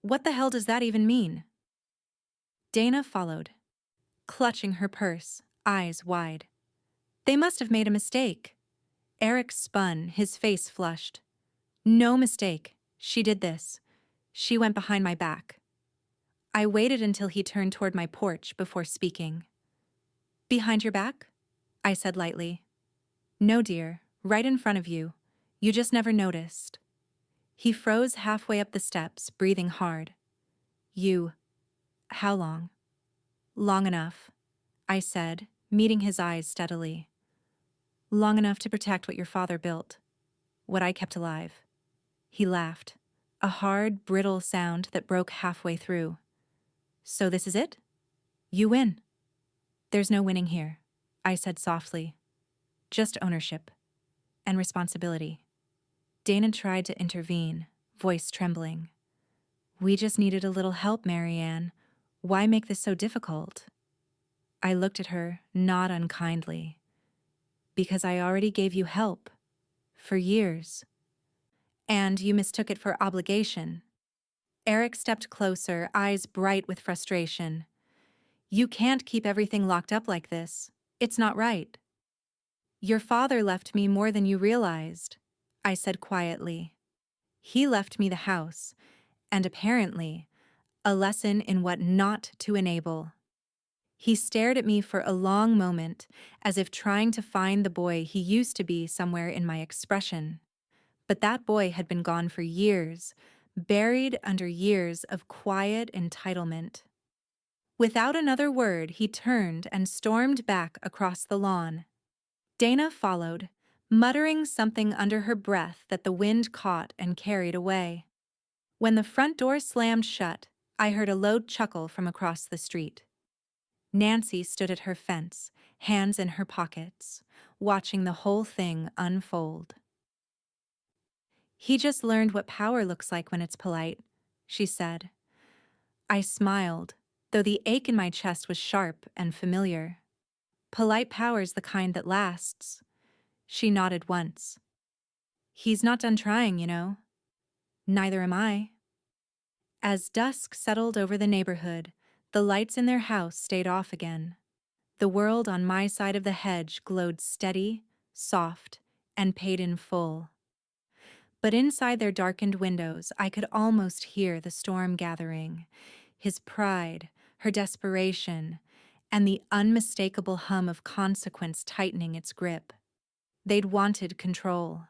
What the hell does that even mean?" Dana followed, clutching her purse, eyes wide. "They must have made a mistake." Eric spun, his face flushed. "No mistake. She did this. She went behind my back." I waited until he turned toward my porch before speaking. "Behind your back?" I said lightly. "No, dear, right in front of you. You just never noticed." He froze halfway up the steps, breathing hard. "You. How long?" "Long enough," I said, meeting his eyes steadily. "Long enough to protect what your father built. What I kept alive." He laughed, a hard, brittle sound that broke halfway through. "So this is it? You win." "There's no winning here," I said softly. "Just ownership. And responsibility." Dana tried to intervene, voice trembling. "We just needed a little help, Marianne. Why make this so difficult?" I looked at her, not unkindly. "Because I already gave you help. For years. And you mistook it for obligation." Eric stepped closer, eyes bright with frustration. "You can't keep everything locked up like this. It's not right." "Your father left me more than you realized," I said quietly. "He left me the house, and apparently, a lesson in what not to enable." He stared at me for a long moment, as if trying to find the boy he used to be somewhere in my expression. But that boy had been gone for years, buried under years of quiet entitlement. Without another word, he turned and stormed back across the lawn. Dana followed, muttering something under her breath that the wind caught and carried away. When the front door slammed shut, I heard a low chuckle from across the street. Nancy stood at her fence, hands in her pockets, watching the whole thing unfold. "He just learned what power looks like when it's polite," she said. I smiled, though the ache in my chest was sharp and familiar. "Polite power's the kind that lasts." She nodded once. "He's not done trying, you know." "Neither am I." As dusk settled over the neighborhood, the lights in their house stayed off again. The world on my side of the hedge glowed steady, soft, and paid in full. But inside their darkened windows, I could almost hear the storm gathering, his pride, her desperation, and the unmistakable hum of consequence tightening its grip. They'd wanted control.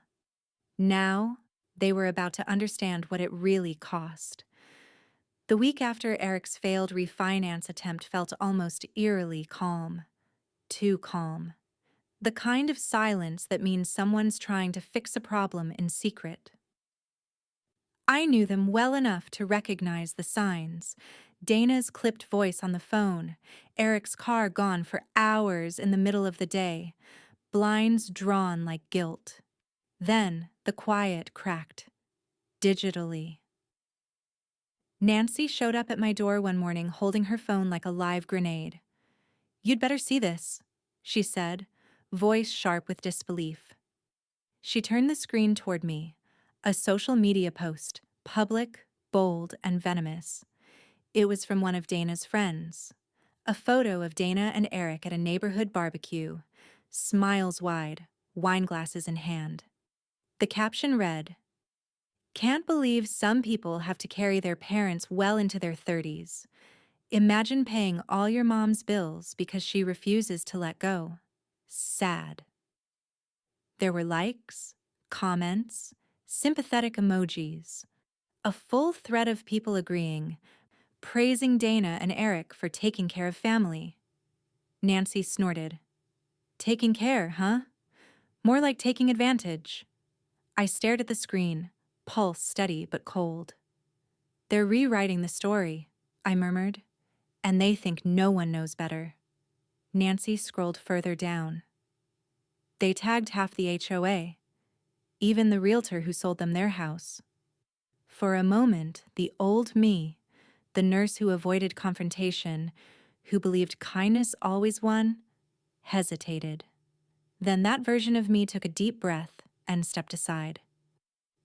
Now, they were about to understand what it really cost. The week after Eric's failed refinance attempt felt almost eerily calm. Too calm. The kind of silence that means someone's trying to fix a problem in secret. I knew them well enough to recognize the signs. Dana's clipped voice on the phone, Eric's car gone for hours in the middle of the day, blinds drawn like guilt. Then the quiet cracked, digitally. Nancy showed up at my door one morning holding her phone like a live grenade. "You'd better see this," she said, voice sharp with disbelief. She turned the screen toward me, a social media post, public, bold, and venomous. It was from one of Dana's friends. A photo of Dana and Eric at a neighborhood barbecue, smiles wide, wine glasses in hand. The caption read, "Can't believe some people have to carry their parents well into their 30s. Imagine paying all your mom's bills because she refuses to let go. Sad." There were likes, comments, sympathetic emojis, a full thread of people agreeing, praising Dana and Eric for taking care of family. Nancy snorted. "Taking care, huh? More like taking advantage." I stared at the screen, pulse steady but cold. "They're rewriting the story," I murmured, "and they think no one knows better." Nancy scrolled further down. "They tagged half the HOA, even the realtor who sold them their house," For a moment, the old me, the nurse who avoided confrontation, who believed kindness always won, hesitated. Then that version of me took a deep breath and stepped aside.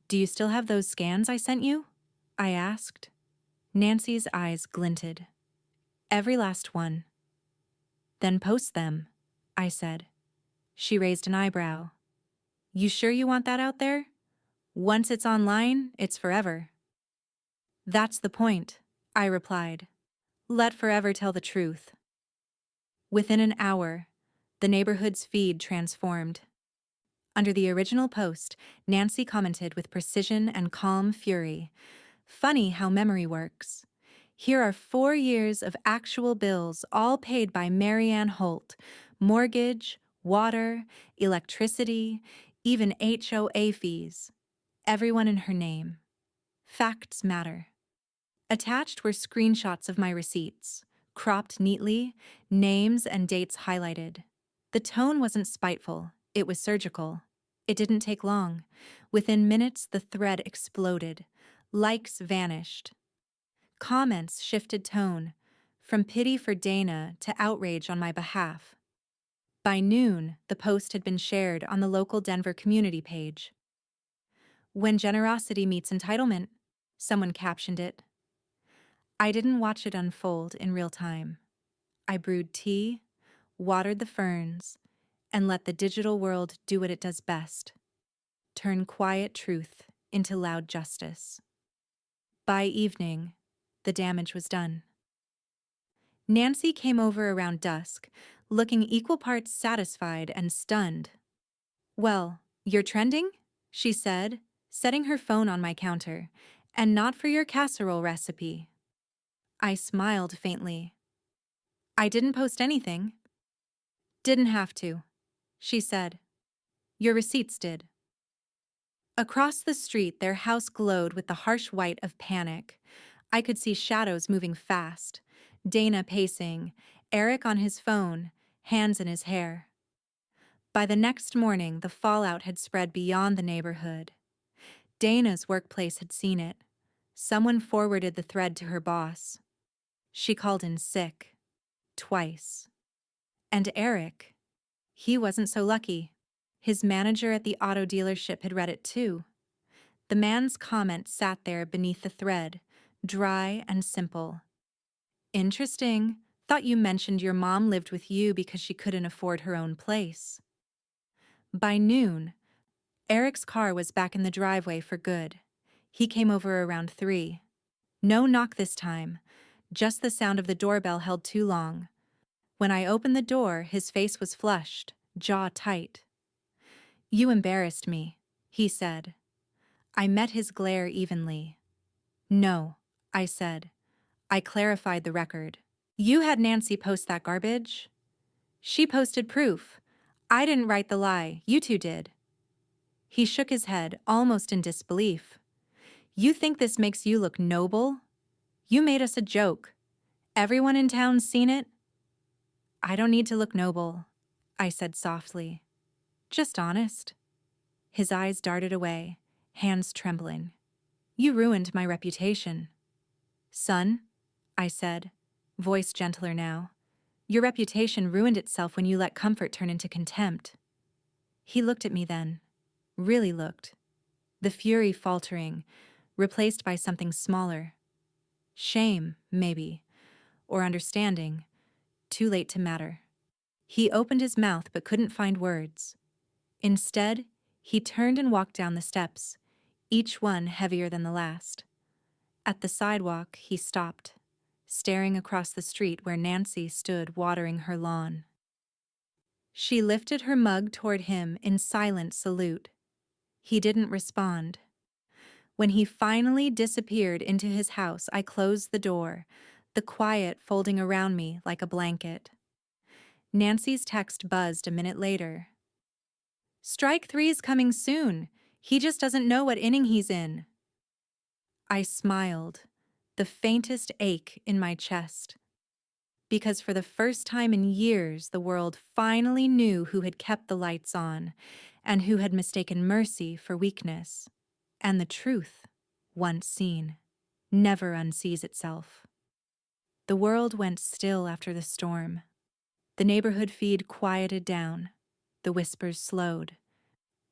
"Do you still have those scans I sent you?" I asked. Nancy's eyes glinted. "Every last one." "Then post them," I said. She raised an eyebrow. "You sure you want that out there? Once it's online, it's forever." "That's the point," I replied. "Let forever tell the truth." Within an hour, the neighborhood's feed transformed. Under the original post, Nancy commented with precision and calm fury. "Funny how memory works. Here are 4 years of actual bills, all paid by Marianne Holt. Mortgage, water, electricity, even HOA fees. Everyone in her name. Facts matter." Attached were screenshots of my receipts, cropped neatly, names and dates highlighted. The tone wasn't spiteful, it was surgical. It didn't take long. Within minutes, the thread exploded. Likes vanished. Comments shifted tone, from pity for Dana to outrage on my behalf. By noon, the post had been shared on the local Denver community page. "When generosity meets entitlement," someone captioned it. I didn't watch it unfold in real time. I brewed tea, watered the ferns, and let the digital world do what it does best: turn quiet truth into loud justice. By evening, the damage was done. Nancy came over around dusk, looking equal parts satisfied and stunned. "Well, you're trending?" she said, setting her phone on my counter. "And not for your casserole recipe." I smiled faintly. "I didn't post anything." "Didn't have to," she said. "Your receipts did." Across the street, their house glowed with the harsh white of panic. I could see shadows moving fast. Dana pacing, Eric on his phone, hands in his hair. By the next morning, the fallout had spread beyond the neighborhood. Dana's workplace had seen it. Someone forwarded the thread to her boss. She called in sick. Twice. And Eric, he wasn't so lucky. His manager at the auto dealership had read it too. The man's comment sat there beneath the thread, dry and simple. "Interesting. Thought you mentioned your mom lived with you because she couldn't afford her own place." By noon, Eric's car was back in the driveway for good. He came over around 3. No knock this time, just the sound of the doorbell held too long. When I opened the door, his face was flushed, jaw tight. "You embarrassed me," he said. I met his glare evenly. "No," I said. I clarified the record. "You had Nancy post that garbage?" "She posted proof. I didn't write the lie, you two did." He shook his head, almost in disbelief. "You think this makes you look noble? You made us a joke. Everyone in town's seen it." "I don't need to look noble," I said softly. "Just honest." His eyes darted away, hands trembling. "You ruined my reputation." "Son," I said, voice gentler now, "your reputation ruined itself when you let comfort turn into contempt." He looked at me then, really looked, the fury faltering, replaced by something smaller. Shame, maybe, or understanding, too late to matter. He opened his mouth but couldn't find words. Instead, he turned and walked down the steps, each one heavier than the last. At the sidewalk, he stopped, staring across the street where Nancy stood watering her lawn. She lifted her mug toward him in silent salute. He didn't respond. When he finally disappeared into his house, I closed the door, the quiet folding around me like a blanket. Nancy's text buzzed a minute later. "Strike 3's coming soon. He just doesn't know what inning he's in." I smiled, the faintest ache in my chest. Because for the first time in years, the world finally knew who had kept the lights on, and who had mistaken mercy for weakness. And the truth. once seen, never unsees itself. The world went still after the storm. The neighborhood feed quieted down, the whispers slowed,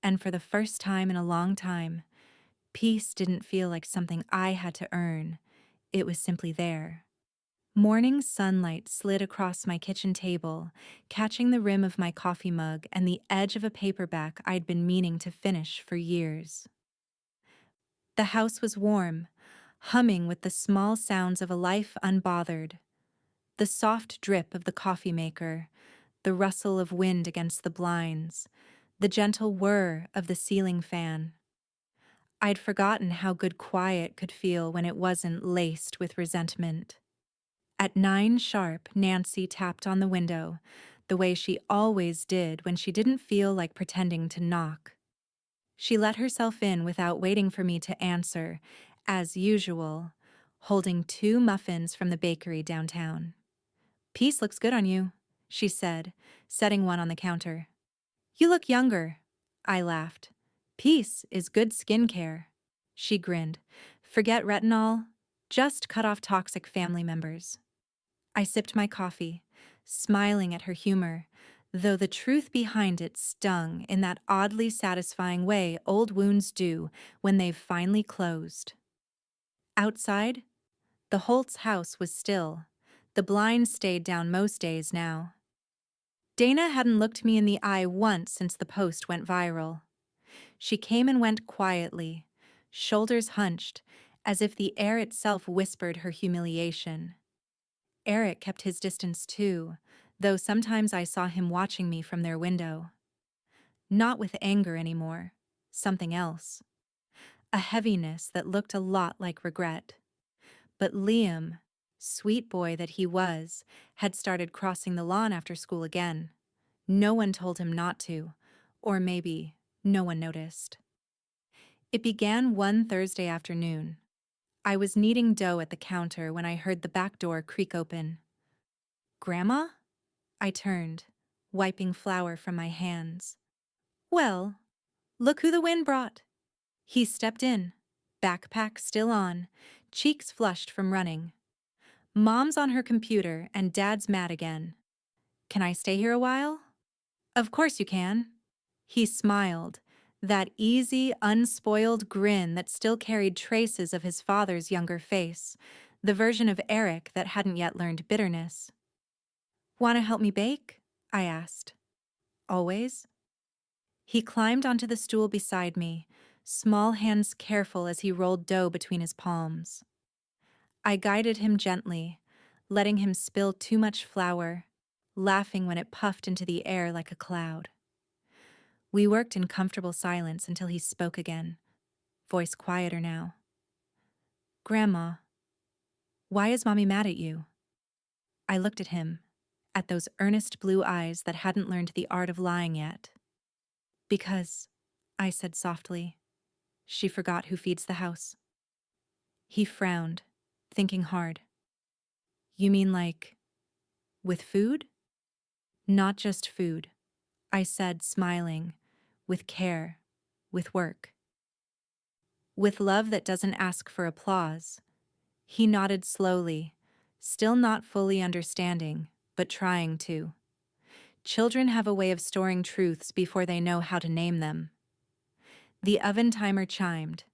and for the first time in a long time, peace didn't feel like something I had to earn. It was simply there. Morning sunlight slid across my kitchen table, catching the rim of my coffee mug and the edge of a paperback I'd been meaning to finish for years. The house was warm, humming with the small sounds of a life unbothered. The soft drip of the coffee maker, the rustle of wind against the blinds, the gentle whir of the ceiling fan. I'd forgotten how good quiet could feel when it wasn't laced with resentment. At 9 sharp, Nancy tapped on the window, the way she always did when she didn't feel like pretending to knock. She let herself in without waiting for me to answer, as usual, holding 2 muffins from the bakery downtown. "Peace looks good on you," she said, setting one on the counter. "You look younger," I laughed. "Peace is good skincare." She grinned. "Forget retinol, just cut off toxic family members." I sipped my coffee, smiling at her humor, though the truth behind it stung in that oddly satisfying way old wounds do when they've finally closed. Outside, the Holt's house was still. The blinds stayed down most days now. Dana hadn't looked me in the eye once since the post went viral. She came and went quietly, shoulders hunched, as if the air itself whispered her humiliation. Eric kept his distance too, though sometimes I saw him watching me from their window. Not with anger anymore, something else. A heaviness that looked a lot like regret. But Liam, sweet boy that he was, had started crossing the lawn after school again. No one told him not to, or maybe no one noticed. It began one Thursday afternoon. I was kneading dough at the counter when I heard the back door creak open. "Grandma?" I turned, wiping flour from my hands. "Well, look who the wind brought." He stepped in, backpack still on, cheeks flushed from running. "Mom's on her computer and Dad's mad again. Can I stay here a while?" "Of course you can." He smiled, that easy, unspoiled grin that still carried traces of his father's younger face, the version of Eric that hadn't yet learned bitterness. "Want to help me bake?" I asked. "Always." He climbed onto the stool beside me, small hands careful as he rolled dough between his palms. I guided him gently, letting him spill too much flour, laughing when it puffed into the air like a cloud. We worked in comfortable silence until he spoke again, voice quieter now. "Grandma, why is Mommy mad at you?" I looked at him, at those earnest blue eyes that hadn't learned the art of lying yet. "Because," I said softly, "she forgot who feeds the house." He frowned, thinking hard. "You mean like, with food?" "Not just food," I said, smiling, "with care, with work. With love that doesn't ask for applause." He nodded slowly, still not fully understanding, but trying to. Children have a way of storing truths before they know how to name them. The oven timer chimed.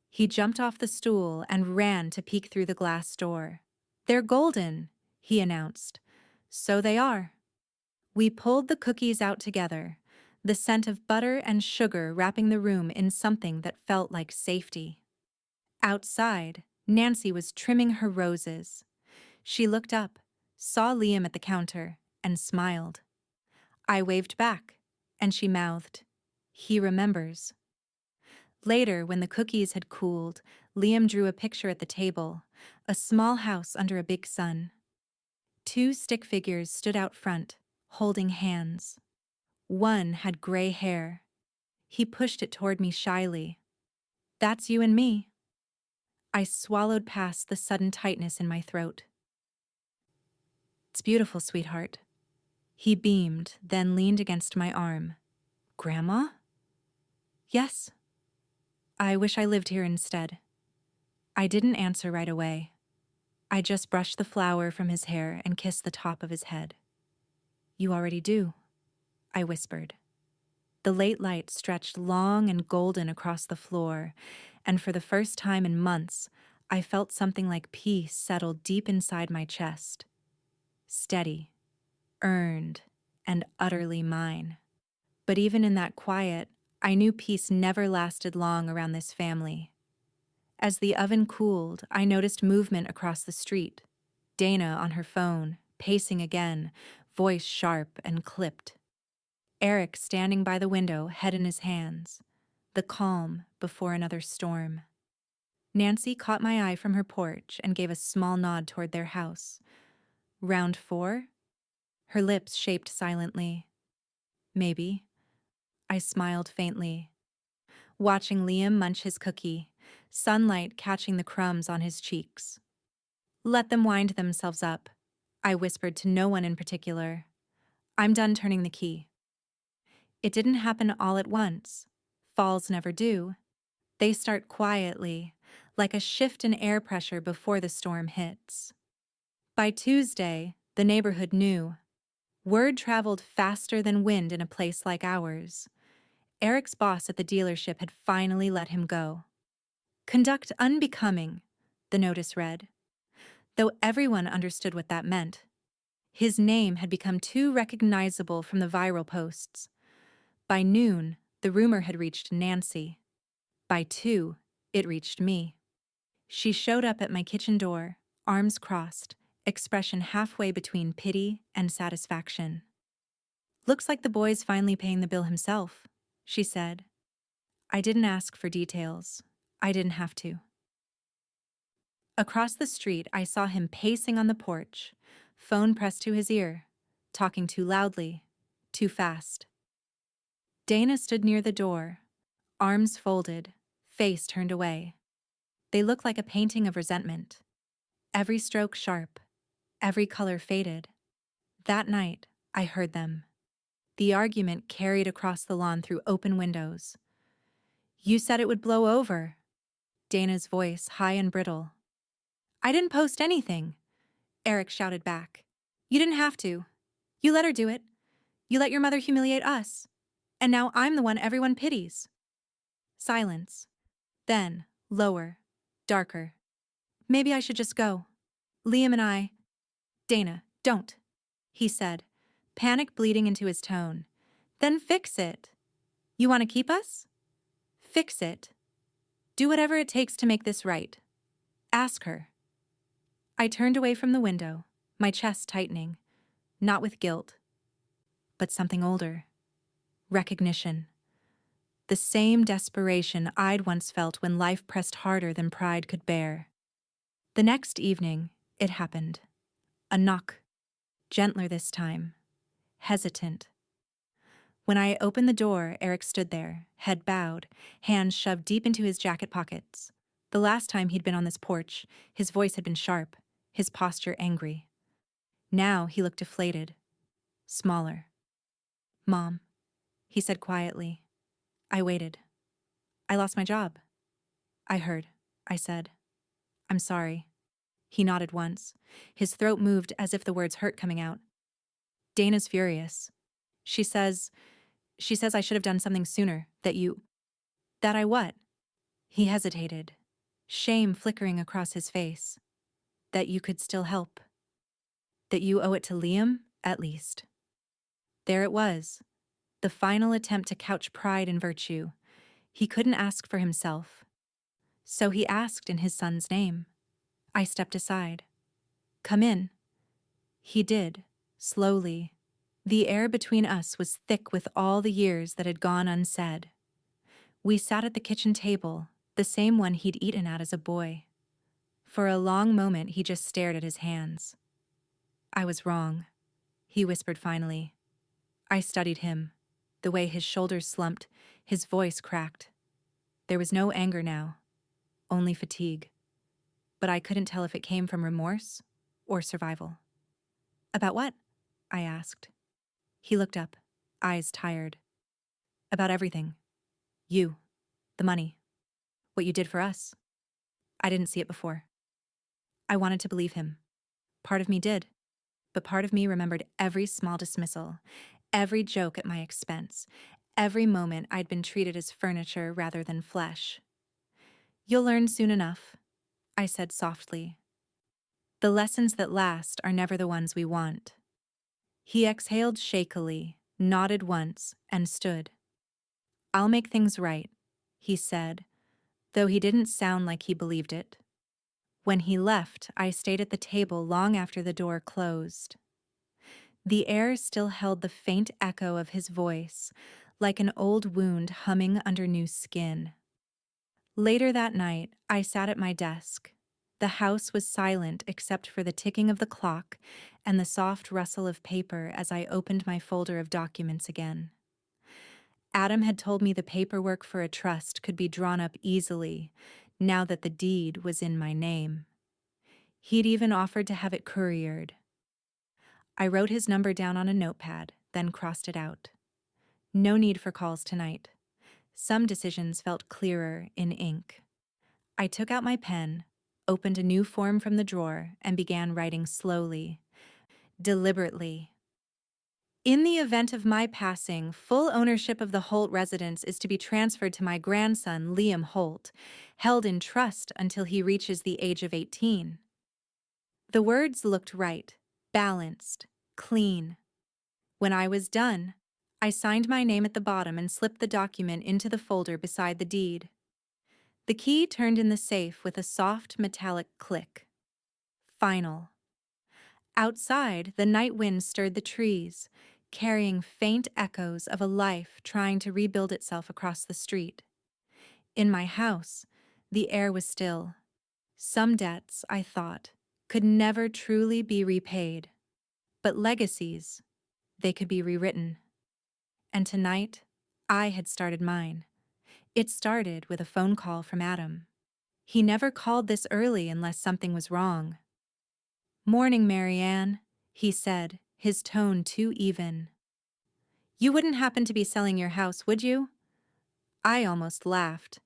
He jumped off the stool and ran to peek through the glass door. "They're golden," he announced. "So they are." We pulled the cookies out together, the scent of butter and sugar wrapping the room in something that felt like safety. Outside, Nancy was trimming her roses. She looked up, saw Liam at the counter, and smiled. I waved back, and she mouthed, "He remembers." Later, when the cookies had cooled, Liam drew a picture at the table, a small house under a big sun. 2 stick figures stood out front, holding hands. One had gray hair. He pushed it toward me shyly. "That's you and me." I swallowed past the sudden tightness in my throat. "It's beautiful, sweetheart." He beamed, then leaned against my arm. "Grandma?" "Yes. I wish I lived here instead." I didn't answer right away. I just brushed the flour from his hair and kissed the top of his head. "You already do," I whispered. The late light stretched long and golden across the floor, and for the first time in months, I felt something like peace settle deep inside my chest. Steady, earned, and utterly mine. But even in that quiet, I knew peace never lasted long around this family. As the oven cooled, I noticed movement across the street. Dana on her phone, pacing again, voice sharp and clipped. Eric standing by the window, head in his hands. The calm before another storm. Nancy caught my eye from her porch and gave a small nod toward their house. "Round 4? Her lips shaped silently. "Maybe." I smiled faintly, watching Liam munch his cookie, sunlight catching the crumbs on his cheeks. "Let them wind themselves up," I whispered to no one in particular. "I'm done turning the key." It didn't happen all at once. Falls never do. They start quietly, like a shift in air pressure before the storm hits. By Tuesday, the neighborhood knew. Word traveled faster than wind in a place like ours. Eric's boss at the dealership had finally let him go. "Conduct unbecoming," the notice read, though everyone understood what that meant. His name had become too recognizable from the viral posts. By noon, the rumor had reached Nancy. By 2, it reached me. She showed up at my kitchen door, arms crossed, expression halfway between pity and satisfaction. "Looks like the boy's finally paying the bill himself," she said. I didn't ask for details. I didn't have to. Across the street, I saw him pacing on the porch, phone pressed to his ear, talking too loudly, too fast. Dana stood near the door, arms folded, face turned away. They looked like a painting of resentment. Every stroke sharp, every color faded. That night, I heard them. The argument carried across the lawn through open windows. "You said it would blow over." Dana's voice high and brittle. "I didn't post anything," Eric shouted back. "You didn't have to. You let her do it. You let your mother humiliate us. And now I'm the one everyone pities." Silence. Then, lower, darker. "Maybe I should just go. Liam and I—" "Dana, don't," he said, panic bleeding into his tone. "Then fix it. You want to keep us? Fix it. Do whatever it takes to make this right. Ask her." I turned away from the window, my chest tightening, not with guilt, but something older. Recognition. The same desperation I'd once felt when life pressed harder than pride could bear. The next evening, it happened. A knock. Gentler this time. Hesitant. When I opened the door, Eric stood there, head bowed, hands shoved deep into his jacket pockets. The last time he'd been on this porch, his voice had been sharp, his posture angry. Now he looked deflated, smaller. "Mom," he said quietly. I waited. "I lost my job." "I heard," I said. "I'm sorry." He nodded once. His throat moved as if the words hurt coming out. "Dana's furious. She says I should have done something sooner, that I what?" He hesitated, shame flickering across his face. "That you could still help. That you owe it to Liam, at least." There it was, the final attempt to couch pride in virtue. He couldn't ask for himself. So he asked in his son's name. I stepped aside. "Come in." He did, slowly. The air between us was thick with all the years that had gone unsaid. We sat at the kitchen table, the same one he'd eaten at as a boy. For a long moment he just stared at his hands. "I was wrong," he whispered finally. I studied him, the way his shoulders slumped, his voice cracked. There was no anger now, only fatigue. But I couldn't tell if it came from remorse or survival. "About what?" I asked. He looked up, eyes tired. "About everything. You, the money, what you did for us." I didn't see it before. I wanted to believe him. Part of me did, but part of me remembered every small dismissal, every joke at my expense, every moment I'd been treated as furniture rather than flesh. You'll learn soon enough, I said softly. The lessons that last are never the ones we want. He exhaled shakily, nodded once, and stood. I'll make things right, he said, though he didn't sound like he believed it. When he left, I stayed at the table long after the door closed. The air still held the faint echo of his voice, like an old wound humming under new skin. Later that night, I sat at my desk. The house was silent except for the ticking of the clock and the soft rustle of paper as I opened my folder of documents again. Adam had told me the paperwork for a trust could be drawn up easily, now that the deed was in my name. He'd even offered to have it couriered. I wrote his number down on a notepad, then crossed it out. No need for calls tonight. Some decisions felt clearer in ink. I took out my pen, opened a new form from the drawer, and began writing slowly, deliberately. In the event of my passing, full ownership of the Holt residence is to be transferred to my grandson, Liam Holt, held in trust until he reaches the age of 18. The words looked right, balanced, clean. When I was done, I signed my name at the bottom and slipped the document into the folder beside the deed. The key turned in the safe with a soft metallic click. Final. Outside, the night wind stirred the trees, carrying faint echoes of a life trying to rebuild itself across the street. In my house, the air was still. Some debts, I thought, could never truly be repaid. But legacies, they could be rewritten. And tonight, I had started mine. It started with a phone call from Adam. He never called this early unless something was wrong. "Morning, Marianne," he said, his tone too even. "You wouldn't happen to be selling your house, would you?" I almost laughed.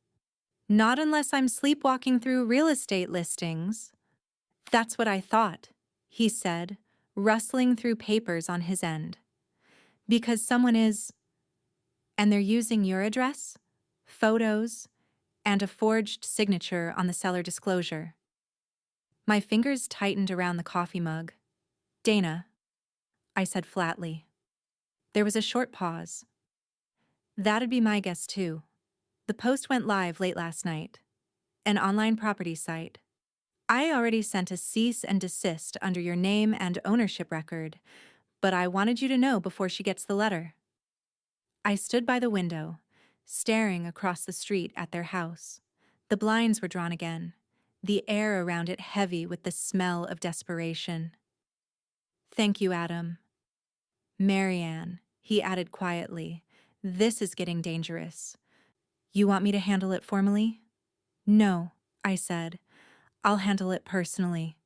"Not unless I'm sleepwalking through real estate listings." "That's what I thought," he said, rustling through papers on his end. "Because someone is... and they're using your address, photos, and a forged signature on the seller disclosure." My fingers tightened around the coffee mug. "Dana," I said flatly. There was a short pause. "That'd be my guess too. The post went live late last night. An online property site. I already sent a cease and desist under your name and ownership record, but I wanted you to know before she gets the letter." I stood by the window, staring across the street at their house. The blinds were drawn again, the air around it heavy with the smell of desperation. "Thank you, Adam." "Marianne," he added quietly, "this is getting dangerous. You want me to handle it formally?" "No," I said. "I'll handle it personally."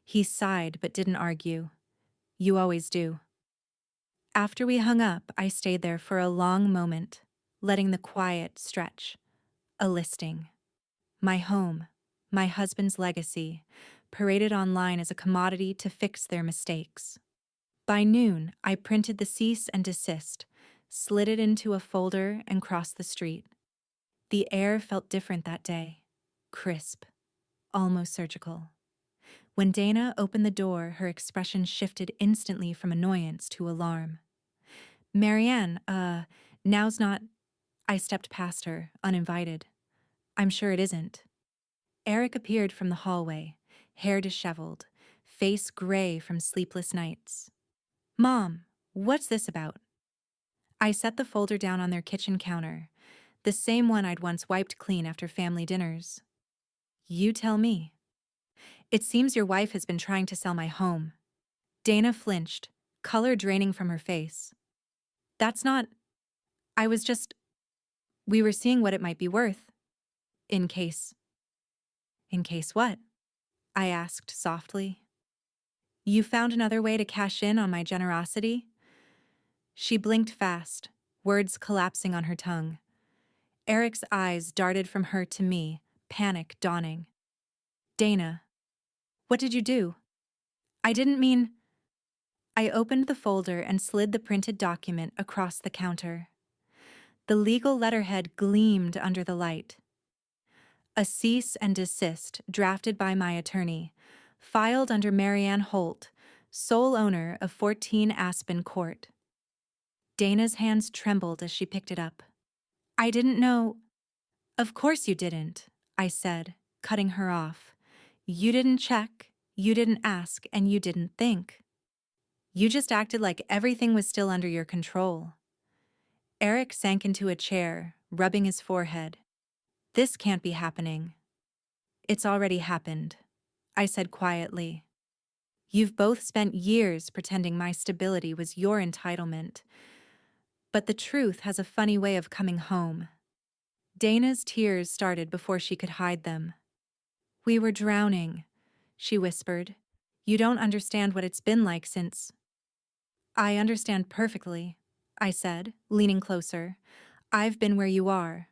He sighed but didn't argue. "You always do." After we hung up, I stayed there for a long moment, letting the quiet stretch. A listing. My home, my husband's legacy, paraded online as a commodity to fix their mistakes. By noon, I printed the cease and desist, slid it into a folder, and crossed the street. The air felt different that day. Crisp. Almost surgical. When Dana opened the door, her expression shifted instantly from annoyance to alarm. "Marianne, now's not..." I stepped past her, uninvited. "I'm sure it isn't." Eric appeared from the hallway, hair disheveled, face gray from sleepless nights. "Mom, what's this about?" I set the folder down on their kitchen counter, the same one I'd once wiped clean after family dinners. "You tell me." "It seems your wife has been trying to sell my home." Dana flinched, color draining from her face. "That's not... I was just... we were seeing what it might be worth. In case..." "In case what?" I asked softly. "You found another way to cash in on my generosity?" She blinked fast, words collapsing on her tongue. Eric's eyes darted from her to me, panic dawning. Dana, what did you do? I didn't mean. I opened the folder and slid the printed document across the counter. The legal letterhead gleamed under the light. A cease and desist drafted by my attorney, filed under Marianne Holt, sole owner of 14 Aspen Court. Dana's hands trembled as she picked it up. I didn't know. Of course you didn't, I said, cutting her off. You didn't check, you didn't ask, and you didn't think. You just acted like everything was still under your control. Eric sank into a chair, rubbing his forehead. This can't be happening. It's already happened, I said quietly. You've both spent years pretending my stability was your entitlement. But the truth has a funny way of coming home. Dana's tears started before she could hide them. We were drowning, she whispered. You don't understand what it's been like since. I understand perfectly, I said, leaning closer. I've been where you are.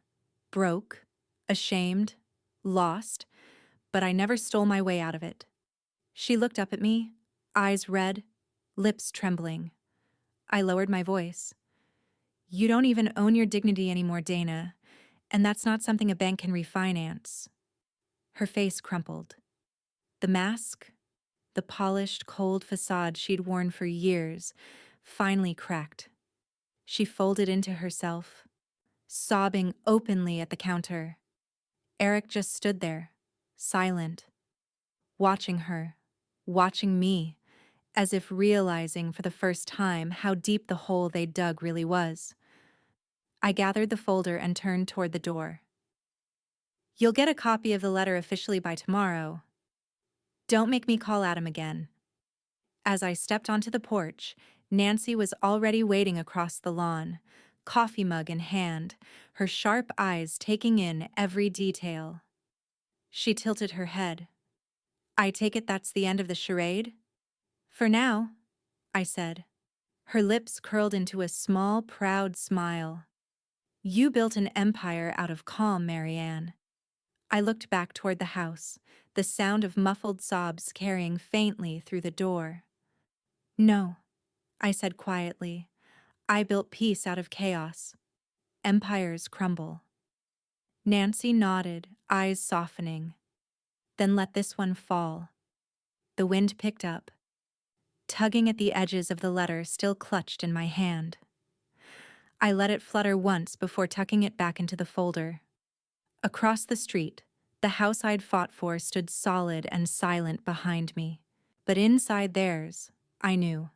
Broke, ashamed, lost, but I never stole my way out of it. She looked up at me, eyes red, lips trembling. I lowered my voice. You don't even own your dignity anymore, Dana, and that's not something a bank can refinance. Her face crumpled. The mask, the polished, cold facade she'd worn for years, finally cracked. She folded into herself, sobbing openly at the counter. Eric just stood there, silent, watching her, watching me, as if realizing for the first time how deep the hole they'd dug really was. I gathered the folder and turned toward the door. You'll get a copy of the letter officially by tomorrow. Don't make me call Adam again. As I stepped onto the porch, Nancy was already waiting across the lawn, coffee mug in hand, her sharp eyes taking in every detail. She tilted her head. I take it that's the end of the charade? For now, I said. Her lips curled into a small, proud smile. You built an empire out of calm, Marianne. I looked back toward the house, the sound of muffled sobs carrying faintly through the door. No, I said quietly. I built peace out of chaos. Empires crumble. Nancy nodded, eyes softening. Then let this one fall. The wind picked up, tugging at the edges of the letter still clutched in my hand. I let it flutter once before tucking it back into the folder. Across the street, the house I'd fought for stood solid and silent behind me. But inside theirs, I knew.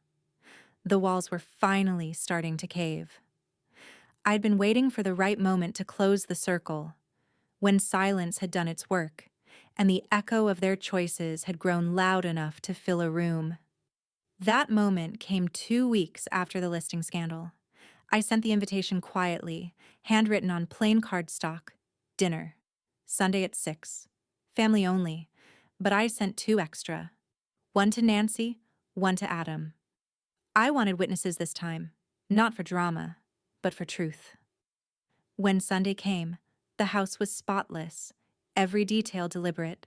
The walls were finally starting to cave. I'd been waiting for the right moment to close the circle, when silence had done its work, and the echo of their choices had grown loud enough to fill a room. That moment came 2 weeks after the listing scandal. I sent the invitation quietly, handwritten on plain cardstock. Dinner. Sunday at 6. Family only, but I sent 2 extra. One to Nancy, one to Adam. I wanted witnesses this time, not for drama, but for truth. When Sunday came, the house was spotless, every detail deliberate.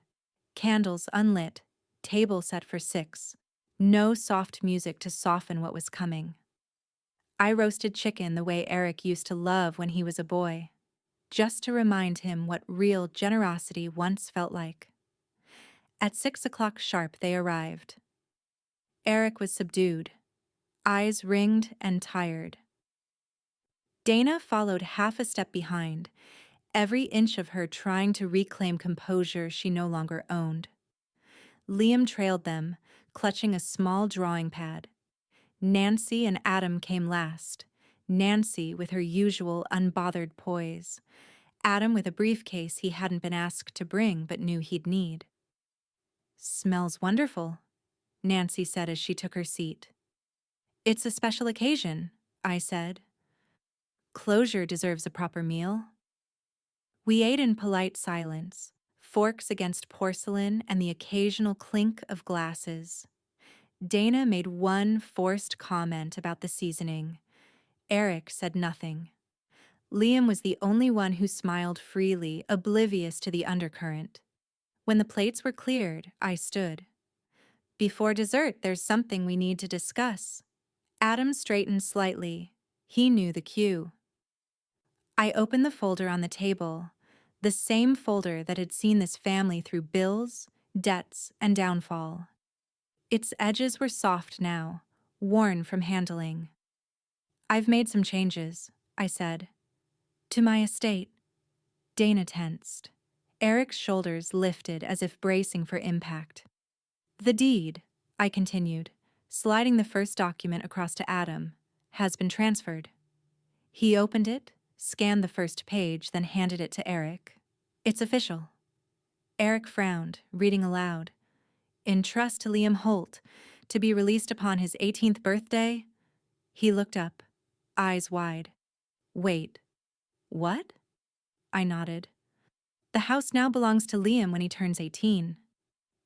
Candles unlit, table set for 6. No soft music to soften what was coming. I roasted chicken the way Eric used to love when he was a boy, just to remind him what real generosity once felt like. At 6 o'clock sharp they arrived. Eric was subdued, eyes ringed and tired. Dana followed half a step behind, every inch of her trying to reclaim composure she no longer owned. Liam trailed them, clutching a small drawing pad. Nancy and Adam came last, Nancy with her usual unbothered poise, Adam with a briefcase he hadn't been asked to bring but knew he'd need. Smells wonderful, Nancy said as she took her seat. It's a special occasion, I said. Closure deserves a proper meal. We ate in polite silence, forks against porcelain and the occasional clink of glasses. Dana made one forced comment about the seasoning. Eric said nothing. Liam was the only one who smiled freely, oblivious to the undercurrent. When the plates were cleared, I stood. Before dessert, there's something we need to discuss. Adam straightened slightly. He knew the cue. I opened the folder on the table, the same folder that had seen this family through bills, debts, and downfall. Its edges were soft now, worn from handling. "I've made some changes," I said. "To my estate." Dana tensed. Eric's shoulders lifted as if bracing for impact. "The deed," I continued, sliding the first document across to Adam, "has been transferred." He opened it, scanned the first page, then handed it to Eric. "It's official." Eric frowned, reading aloud. "In trust to Liam Holt, to be released upon his 18th birthday." He looked up, eyes wide. "Wait, what?" I nodded. "The house now belongs to Liam when he turns 18.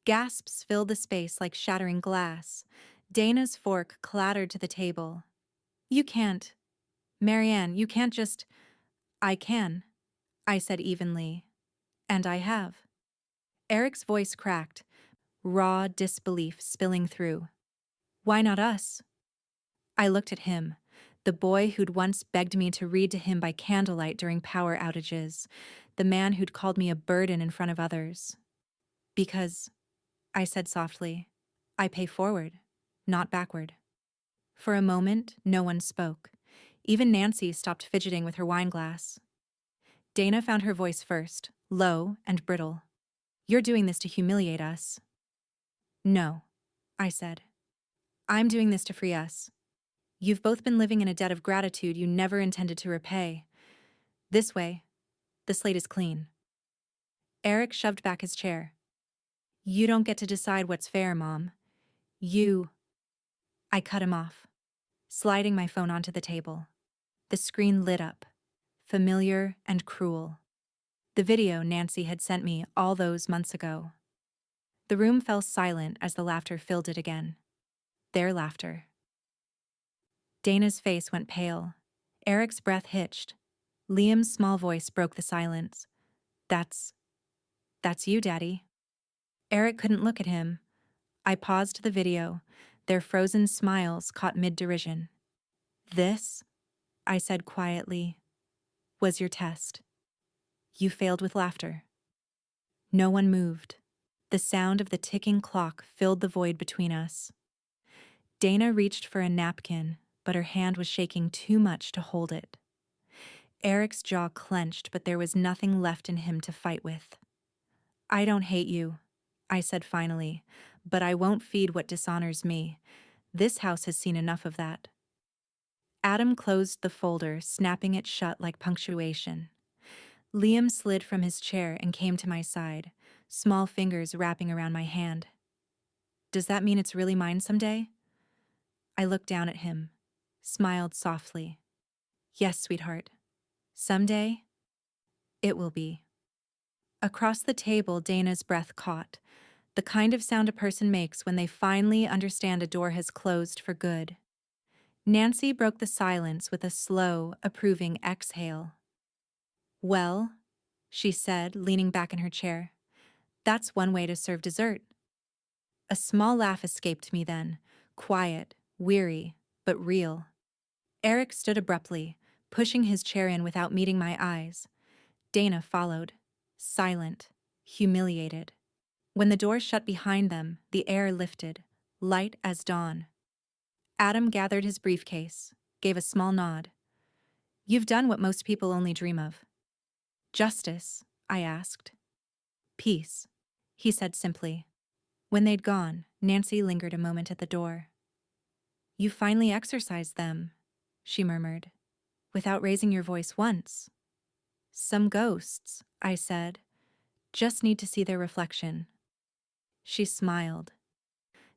Gasps filled the space like shattering glass. Dana's fork clattered to the table. "You can't. Marianne, you can't just—" "I can," I said evenly. "And I have." Eric's voice cracked, raw disbelief spilling through. "Why not us?" I looked at him, the boy who'd once begged me to read to him by candlelight during power outages, the man who'd called me a burden in front of others. "Because," I said softly, "I pay forward, not backward." For a moment, no one spoke. Even Nancy stopped fidgeting with her wine glass. Dana found her voice first, low and brittle. "You're doing this to humiliate us." "No," I said. "I'm doing this to free us. You've both been living in a debt of gratitude you never intended to repay. This way, the slate is clean." Eric shoved back his chair. "You don't get to decide what's fair, Mom. You—" I cut him off, sliding my phone onto the table. The screen lit up, familiar and cruel. The video Nancy had sent me all those months ago. The room fell silent as the laughter filled it again. Their laughter. Dana's face went pale. Eric's breath hitched. Liam's small voice broke the silence. That's you, Daddy." Eric couldn't look at him. I paused the video, their frozen smiles caught mid-derision. "This," I said quietly, "was your test. You failed with laughter." No one moved. The sound of the ticking clock filled the void between us. Dana reached for a napkin, but her hand was shaking too much to hold it. Eric's jaw clenched, but there was nothing left in him to fight with. "I don't hate you," I said finally, "but I won't feed what dishonors me. This house has seen enough of that." Adam closed the folder, snapping it shut like punctuation. Liam slid from his chair and came to my side, small fingers wrapping around my hand. "Does that mean it's really mine someday?" I looked down at him, smiled softly. "Yes, sweetheart. Someday, it will be." Across the table, Dana's breath caught, the kind of sound a person makes when they finally understand a door has closed for good. Nancy broke the silence with a slow, approving exhale. "Well," she said, leaning back in her chair, "that's one way to serve dessert." A small laugh escaped me then, quiet, weary, but real. Eric stood abruptly, pushing his chair in without meeting my eyes. Dana followed, silent, humiliated. When the door shut behind them, the air lifted, light as dawn. Adam gathered his briefcase, gave a small nod. "You've done what most people only dream of." "Justice?" I asked. "Peace," he said simply. When they'd gone, Nancy lingered a moment at the door. "You finally exorcised them," she murmured, "without raising your voice once." "Some ghosts," I said, "just need to see their reflection." She smiled,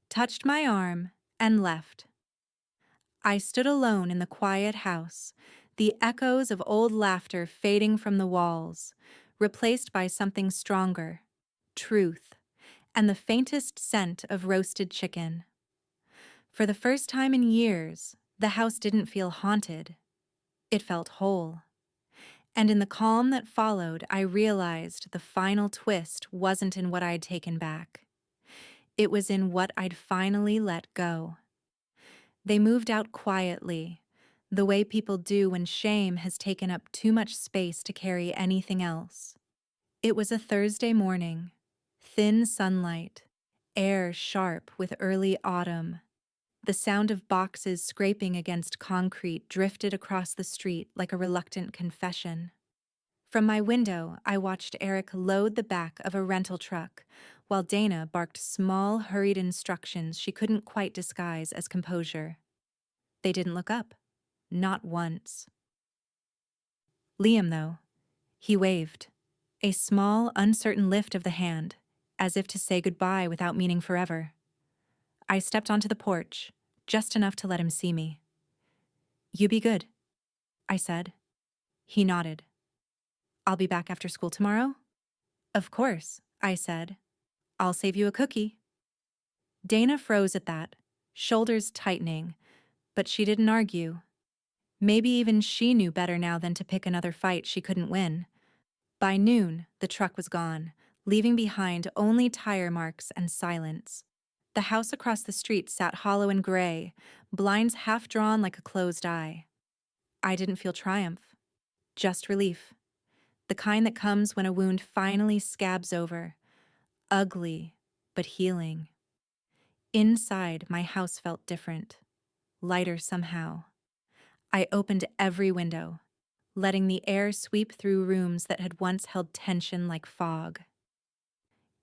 touched my arm, and left. I stood alone in the quiet house, the echoes of old laughter fading from the walls, replaced by something stronger, truth, and the faintest scent of roasted chicken. For the first time in years, the house didn't feel haunted. It felt whole. And in the calm that followed, I realized the final twist wasn't in what I'd taken back. It was in what I'd finally let go. They moved out quietly, the way people do when shame has taken up too much space to carry anything else. It was a Thursday morning, thin sunlight, air sharp with early autumn. The sound of boxes scraping against concrete drifted across the street like a reluctant confession. From my window, I watched Eric load the back of a rental truck, while Dana barked small, hurried instructions she couldn't quite disguise as composure. They didn't look up. Not once. Liam, though, he waved. A small, uncertain lift of the hand, as if to say goodbye without meaning forever. I stepped onto the porch, just enough to let him see me. "You be good," I said. He nodded. "I'll be back after school tomorrow?" "Of course," I said. "I'll save you a cookie." Dana froze at that, shoulders tightening, but she didn't argue. Maybe even she knew better now than to pick another fight she couldn't win. By noon, the truck was gone, leaving behind only tire marks and silence. The house across the street sat hollow and gray, blinds half drawn like a closed eye. I didn't feel triumph, just relief. The kind that comes when a wound finally scabs over. Ugly, but healing. Inside, my house felt different, lighter somehow. I opened every window, letting the air sweep through rooms that had once held tension like fog.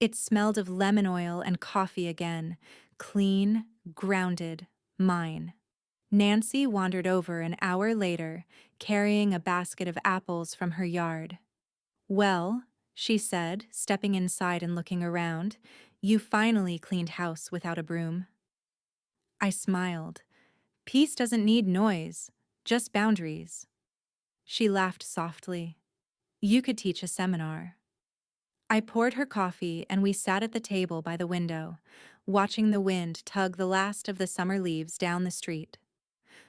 It smelled of lemon oil and coffee again, clean, grounded, mine. Nancy wandered over an hour later, carrying a basket of apples from her yard. "Well," she said, stepping inside and looking around, "you finally cleaned house without a broom." I smiled. Peace doesn't need noise, just boundaries. She laughed softly. "You could teach a seminar." I poured her coffee and we sat at the table by the window, watching the wind tug the last of the summer leaves down the street.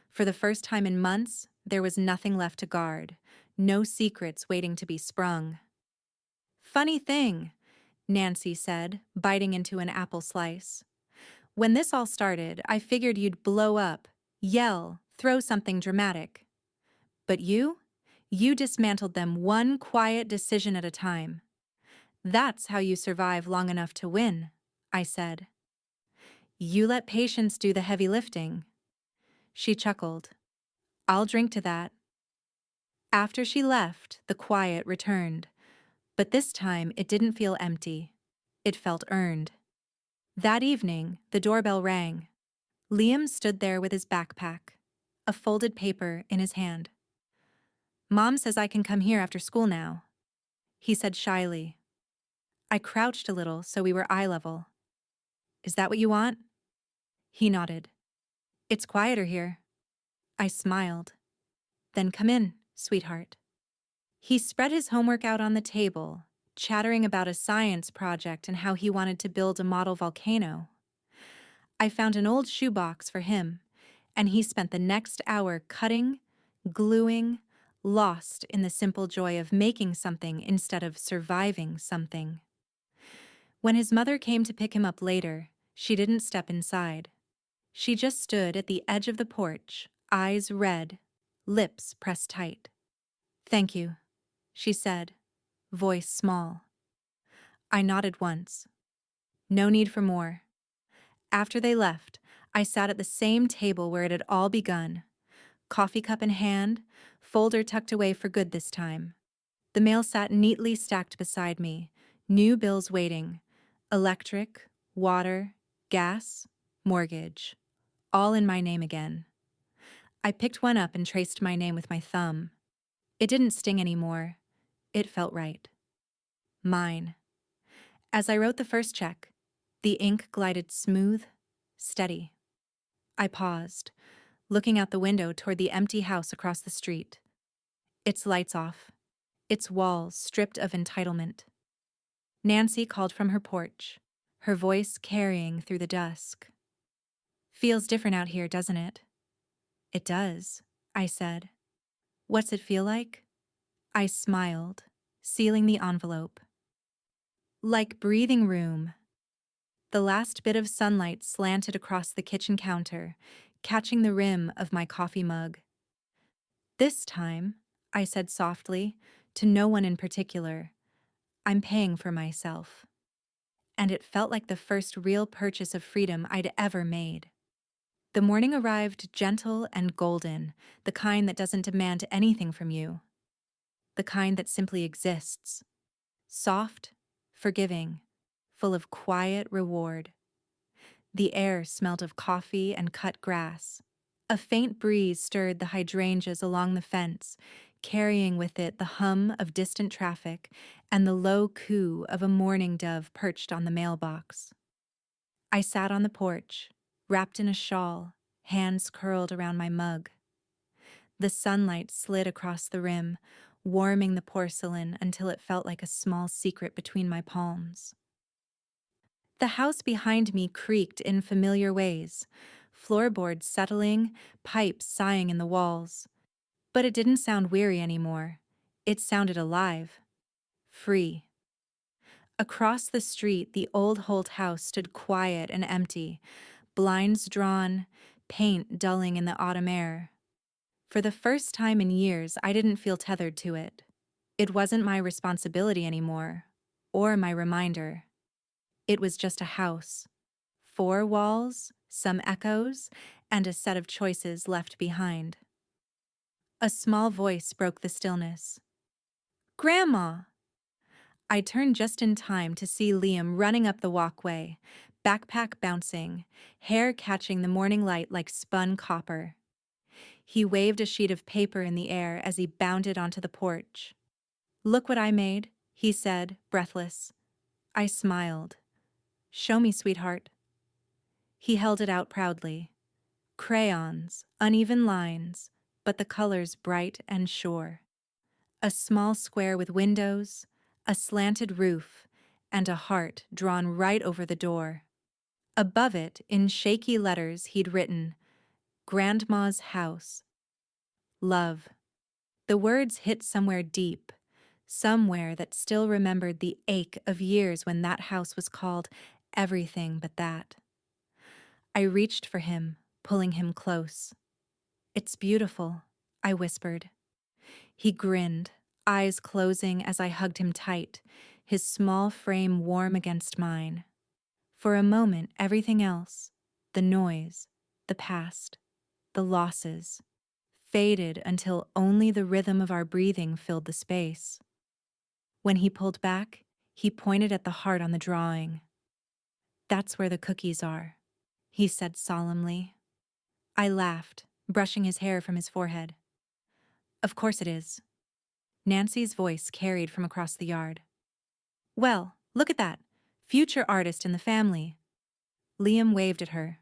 For the first time in months, there was nothing left to guard, no secrets waiting to be sprung. "Funny thing," Nancy said, biting into an apple slice. "When this all started, I figured you'd blow up, yell, throw something dramatic. But you dismantled them one quiet decision at a time. That's how you survive long enough to win," I said. "You let patience do the heavy lifting." She chuckled. "I'll drink to that." After she left, the quiet returned. But this time it didn't feel empty. It felt earned. That evening, the doorbell rang. Liam stood there with his backpack, a folded paper in his hand. "Mom says I can come here after school now," he said shyly. I crouched a little so we were eye level. "Is that what you want?" He nodded. "It's quieter here." I smiled. "Then come in, sweetheart." He spread his homework out on the table, chattering about a science project and how he wanted to build a model volcano. I found an old shoebox for him, and he spent the next hour cutting, gluing, lost in the simple joy of making something instead of surviving something. When his mother came to pick him up later, she didn't step inside. She just stood at the edge of the porch, eyes red, lips pressed tight. "Thank you," she said, voice small. I nodded once. No need for more. After they left, I sat at the same table where it had all begun, coffee cup in hand, folder tucked away for good this time. The mail sat neatly stacked beside me, new bills waiting, electric, water, gas, mortgage, all in my name again. I picked one up and traced my name with my thumb. It didn't sting anymore. It felt right. Mine. As I wrote the first check, the ink glided smooth, steady. I paused, looking out the window toward the empty house across the street. Its lights off, its walls stripped of entitlement. Nancy called from her porch, her voice carrying through the dusk. "Feels different out here, doesn't it?" "It does," I said. "What's it feel like?" I smiled, sealing the envelope. Like breathing room. The last bit of sunlight slanted across the kitchen counter, catching the rim of my coffee mug. This time, I said softly, to no one in particular, I'm paying for myself. And it felt like the first real purchase of freedom I'd ever made. The morning arrived gentle and golden, the kind that doesn't demand anything from you, the kind that simply exists. Soft, forgiving, full of quiet reward. The air smelled of coffee and cut grass. A faint breeze stirred the hydrangeas along the fence, carrying with it the hum of distant traffic and the low coo of a mourning dove perched on the mailbox. I sat on the porch, wrapped in a shawl, hands curled around my mug. The sunlight slid across the rim, warming the porcelain until it felt like a small secret between my palms. The house behind me creaked in familiar ways, floorboards settling, pipes sighing in the walls. But it didn't sound weary anymore. It sounded alive, free. Across the street, the old Holt house stood quiet and empty, blinds drawn, paint dulling in the autumn air. For the first time in years, I didn't feel tethered to it. It wasn't my responsibility anymore, or my reminder. It was just a house. 4 walls, some echoes, and a set of choices left behind. A small voice broke the stillness. "Grandma!" I turned just in time to see Liam running up the walkway, backpack bouncing, hair catching the morning light like spun copper. He waved a sheet of paper in the air as he bounded onto the porch. "Look what I made," he said, breathless. I smiled. "Show me, sweetheart." He held it out proudly. Crayons, uneven lines, but the colors bright and sure. A small square with windows, a slanted roof, and a heart drawn right over the door. Above it, in shaky letters, he'd written, "Grandma's house. Love." The words hit somewhere deep, somewhere that still remembered the ache of years when that house was called everything but that. I reached for him, pulling him close. "It's beautiful," I whispered. He grinned, eyes closing as I hugged him tight, his small frame warm against mine. For a moment, everything else, the noise, the past, the losses, faded until only the rhythm of our breathing filled the space. When he pulled back, he pointed at the heart on the drawing. "That's where the cookies are," he said solemnly. I laughed, brushing his hair from his forehead. "Of course it is." Nancy's voice carried from across the yard. "Well, look at that. Future artist in the family." Liam waved at her.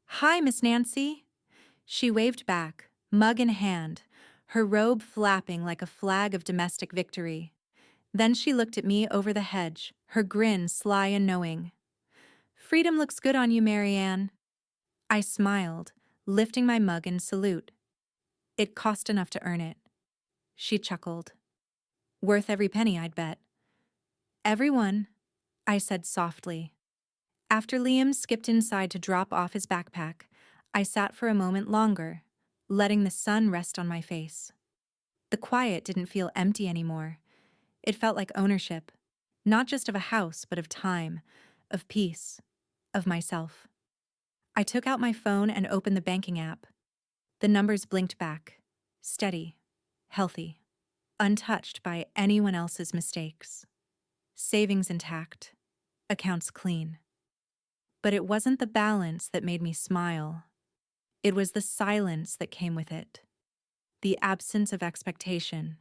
"Hi, Miss Nancy." She waved back, mug in hand, her robe flapping like a flag of domestic victory. Then she looked at me over the hedge, her grin sly and knowing. "Freedom looks good on you, Marianne." I smiled, lifting my mug in salute. "It cost enough to earn it." She chuckled. "Worth every penny, I'd bet." "Everyone," I said softly. After Liam skipped inside to drop off his backpack, I sat for a moment longer, letting the sun rest on my face. The quiet didn't feel empty anymore. It felt like ownership, not just of a house, but of time, of peace, of myself. I took out my phone and opened the banking app. The numbers blinked back, steady, healthy, untouched by anyone else's mistakes. Savings intact, accounts clean. But it wasn't the balance that made me smile. It was the silence that came with it. The absence of expectation,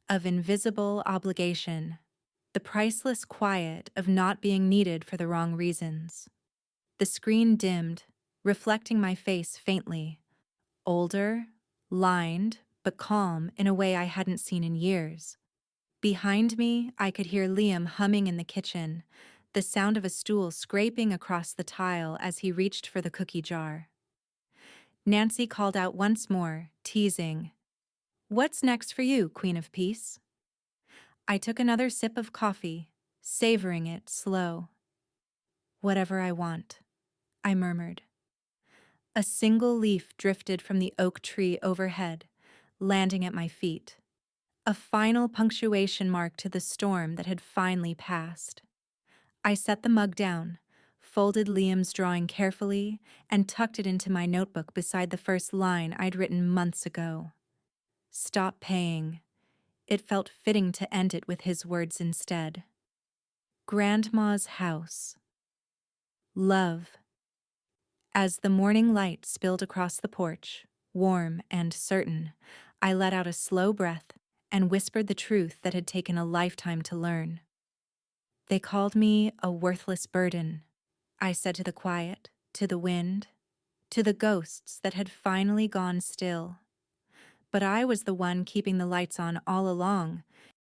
of invisible obligation, the priceless quiet of not being needed for the wrong reasons. The screen dimmed, reflecting my face faintly, older, lined, but calm in a way I hadn't seen in years. Behind me, I could hear Liam humming in the kitchen, the sound of a stool scraping across the tile as he reached for the cookie jar. Nancy called out once more, teasing, What's next for you, Queen of Peace? I took another sip of coffee, savoring it slow. Whatever I want, I murmured. A single leaf drifted from the oak tree overhead, landing at my feet. A final punctuation mark to the storm that had finally passed. I set the mug down, folded Liam's drawing carefully, and tucked it into my notebook beside the first line I'd written months ago. Stop paying. It felt fitting to end it with his words instead. Grandma's house. Love. As the morning light spilled across the porch, warm and certain, I let out a slow breath and whispered the truth that had taken a lifetime to learn. They called me a worthless burden, I said to the quiet, to the wind, to the ghosts that had finally gone still. But I was the one keeping the lights on all along,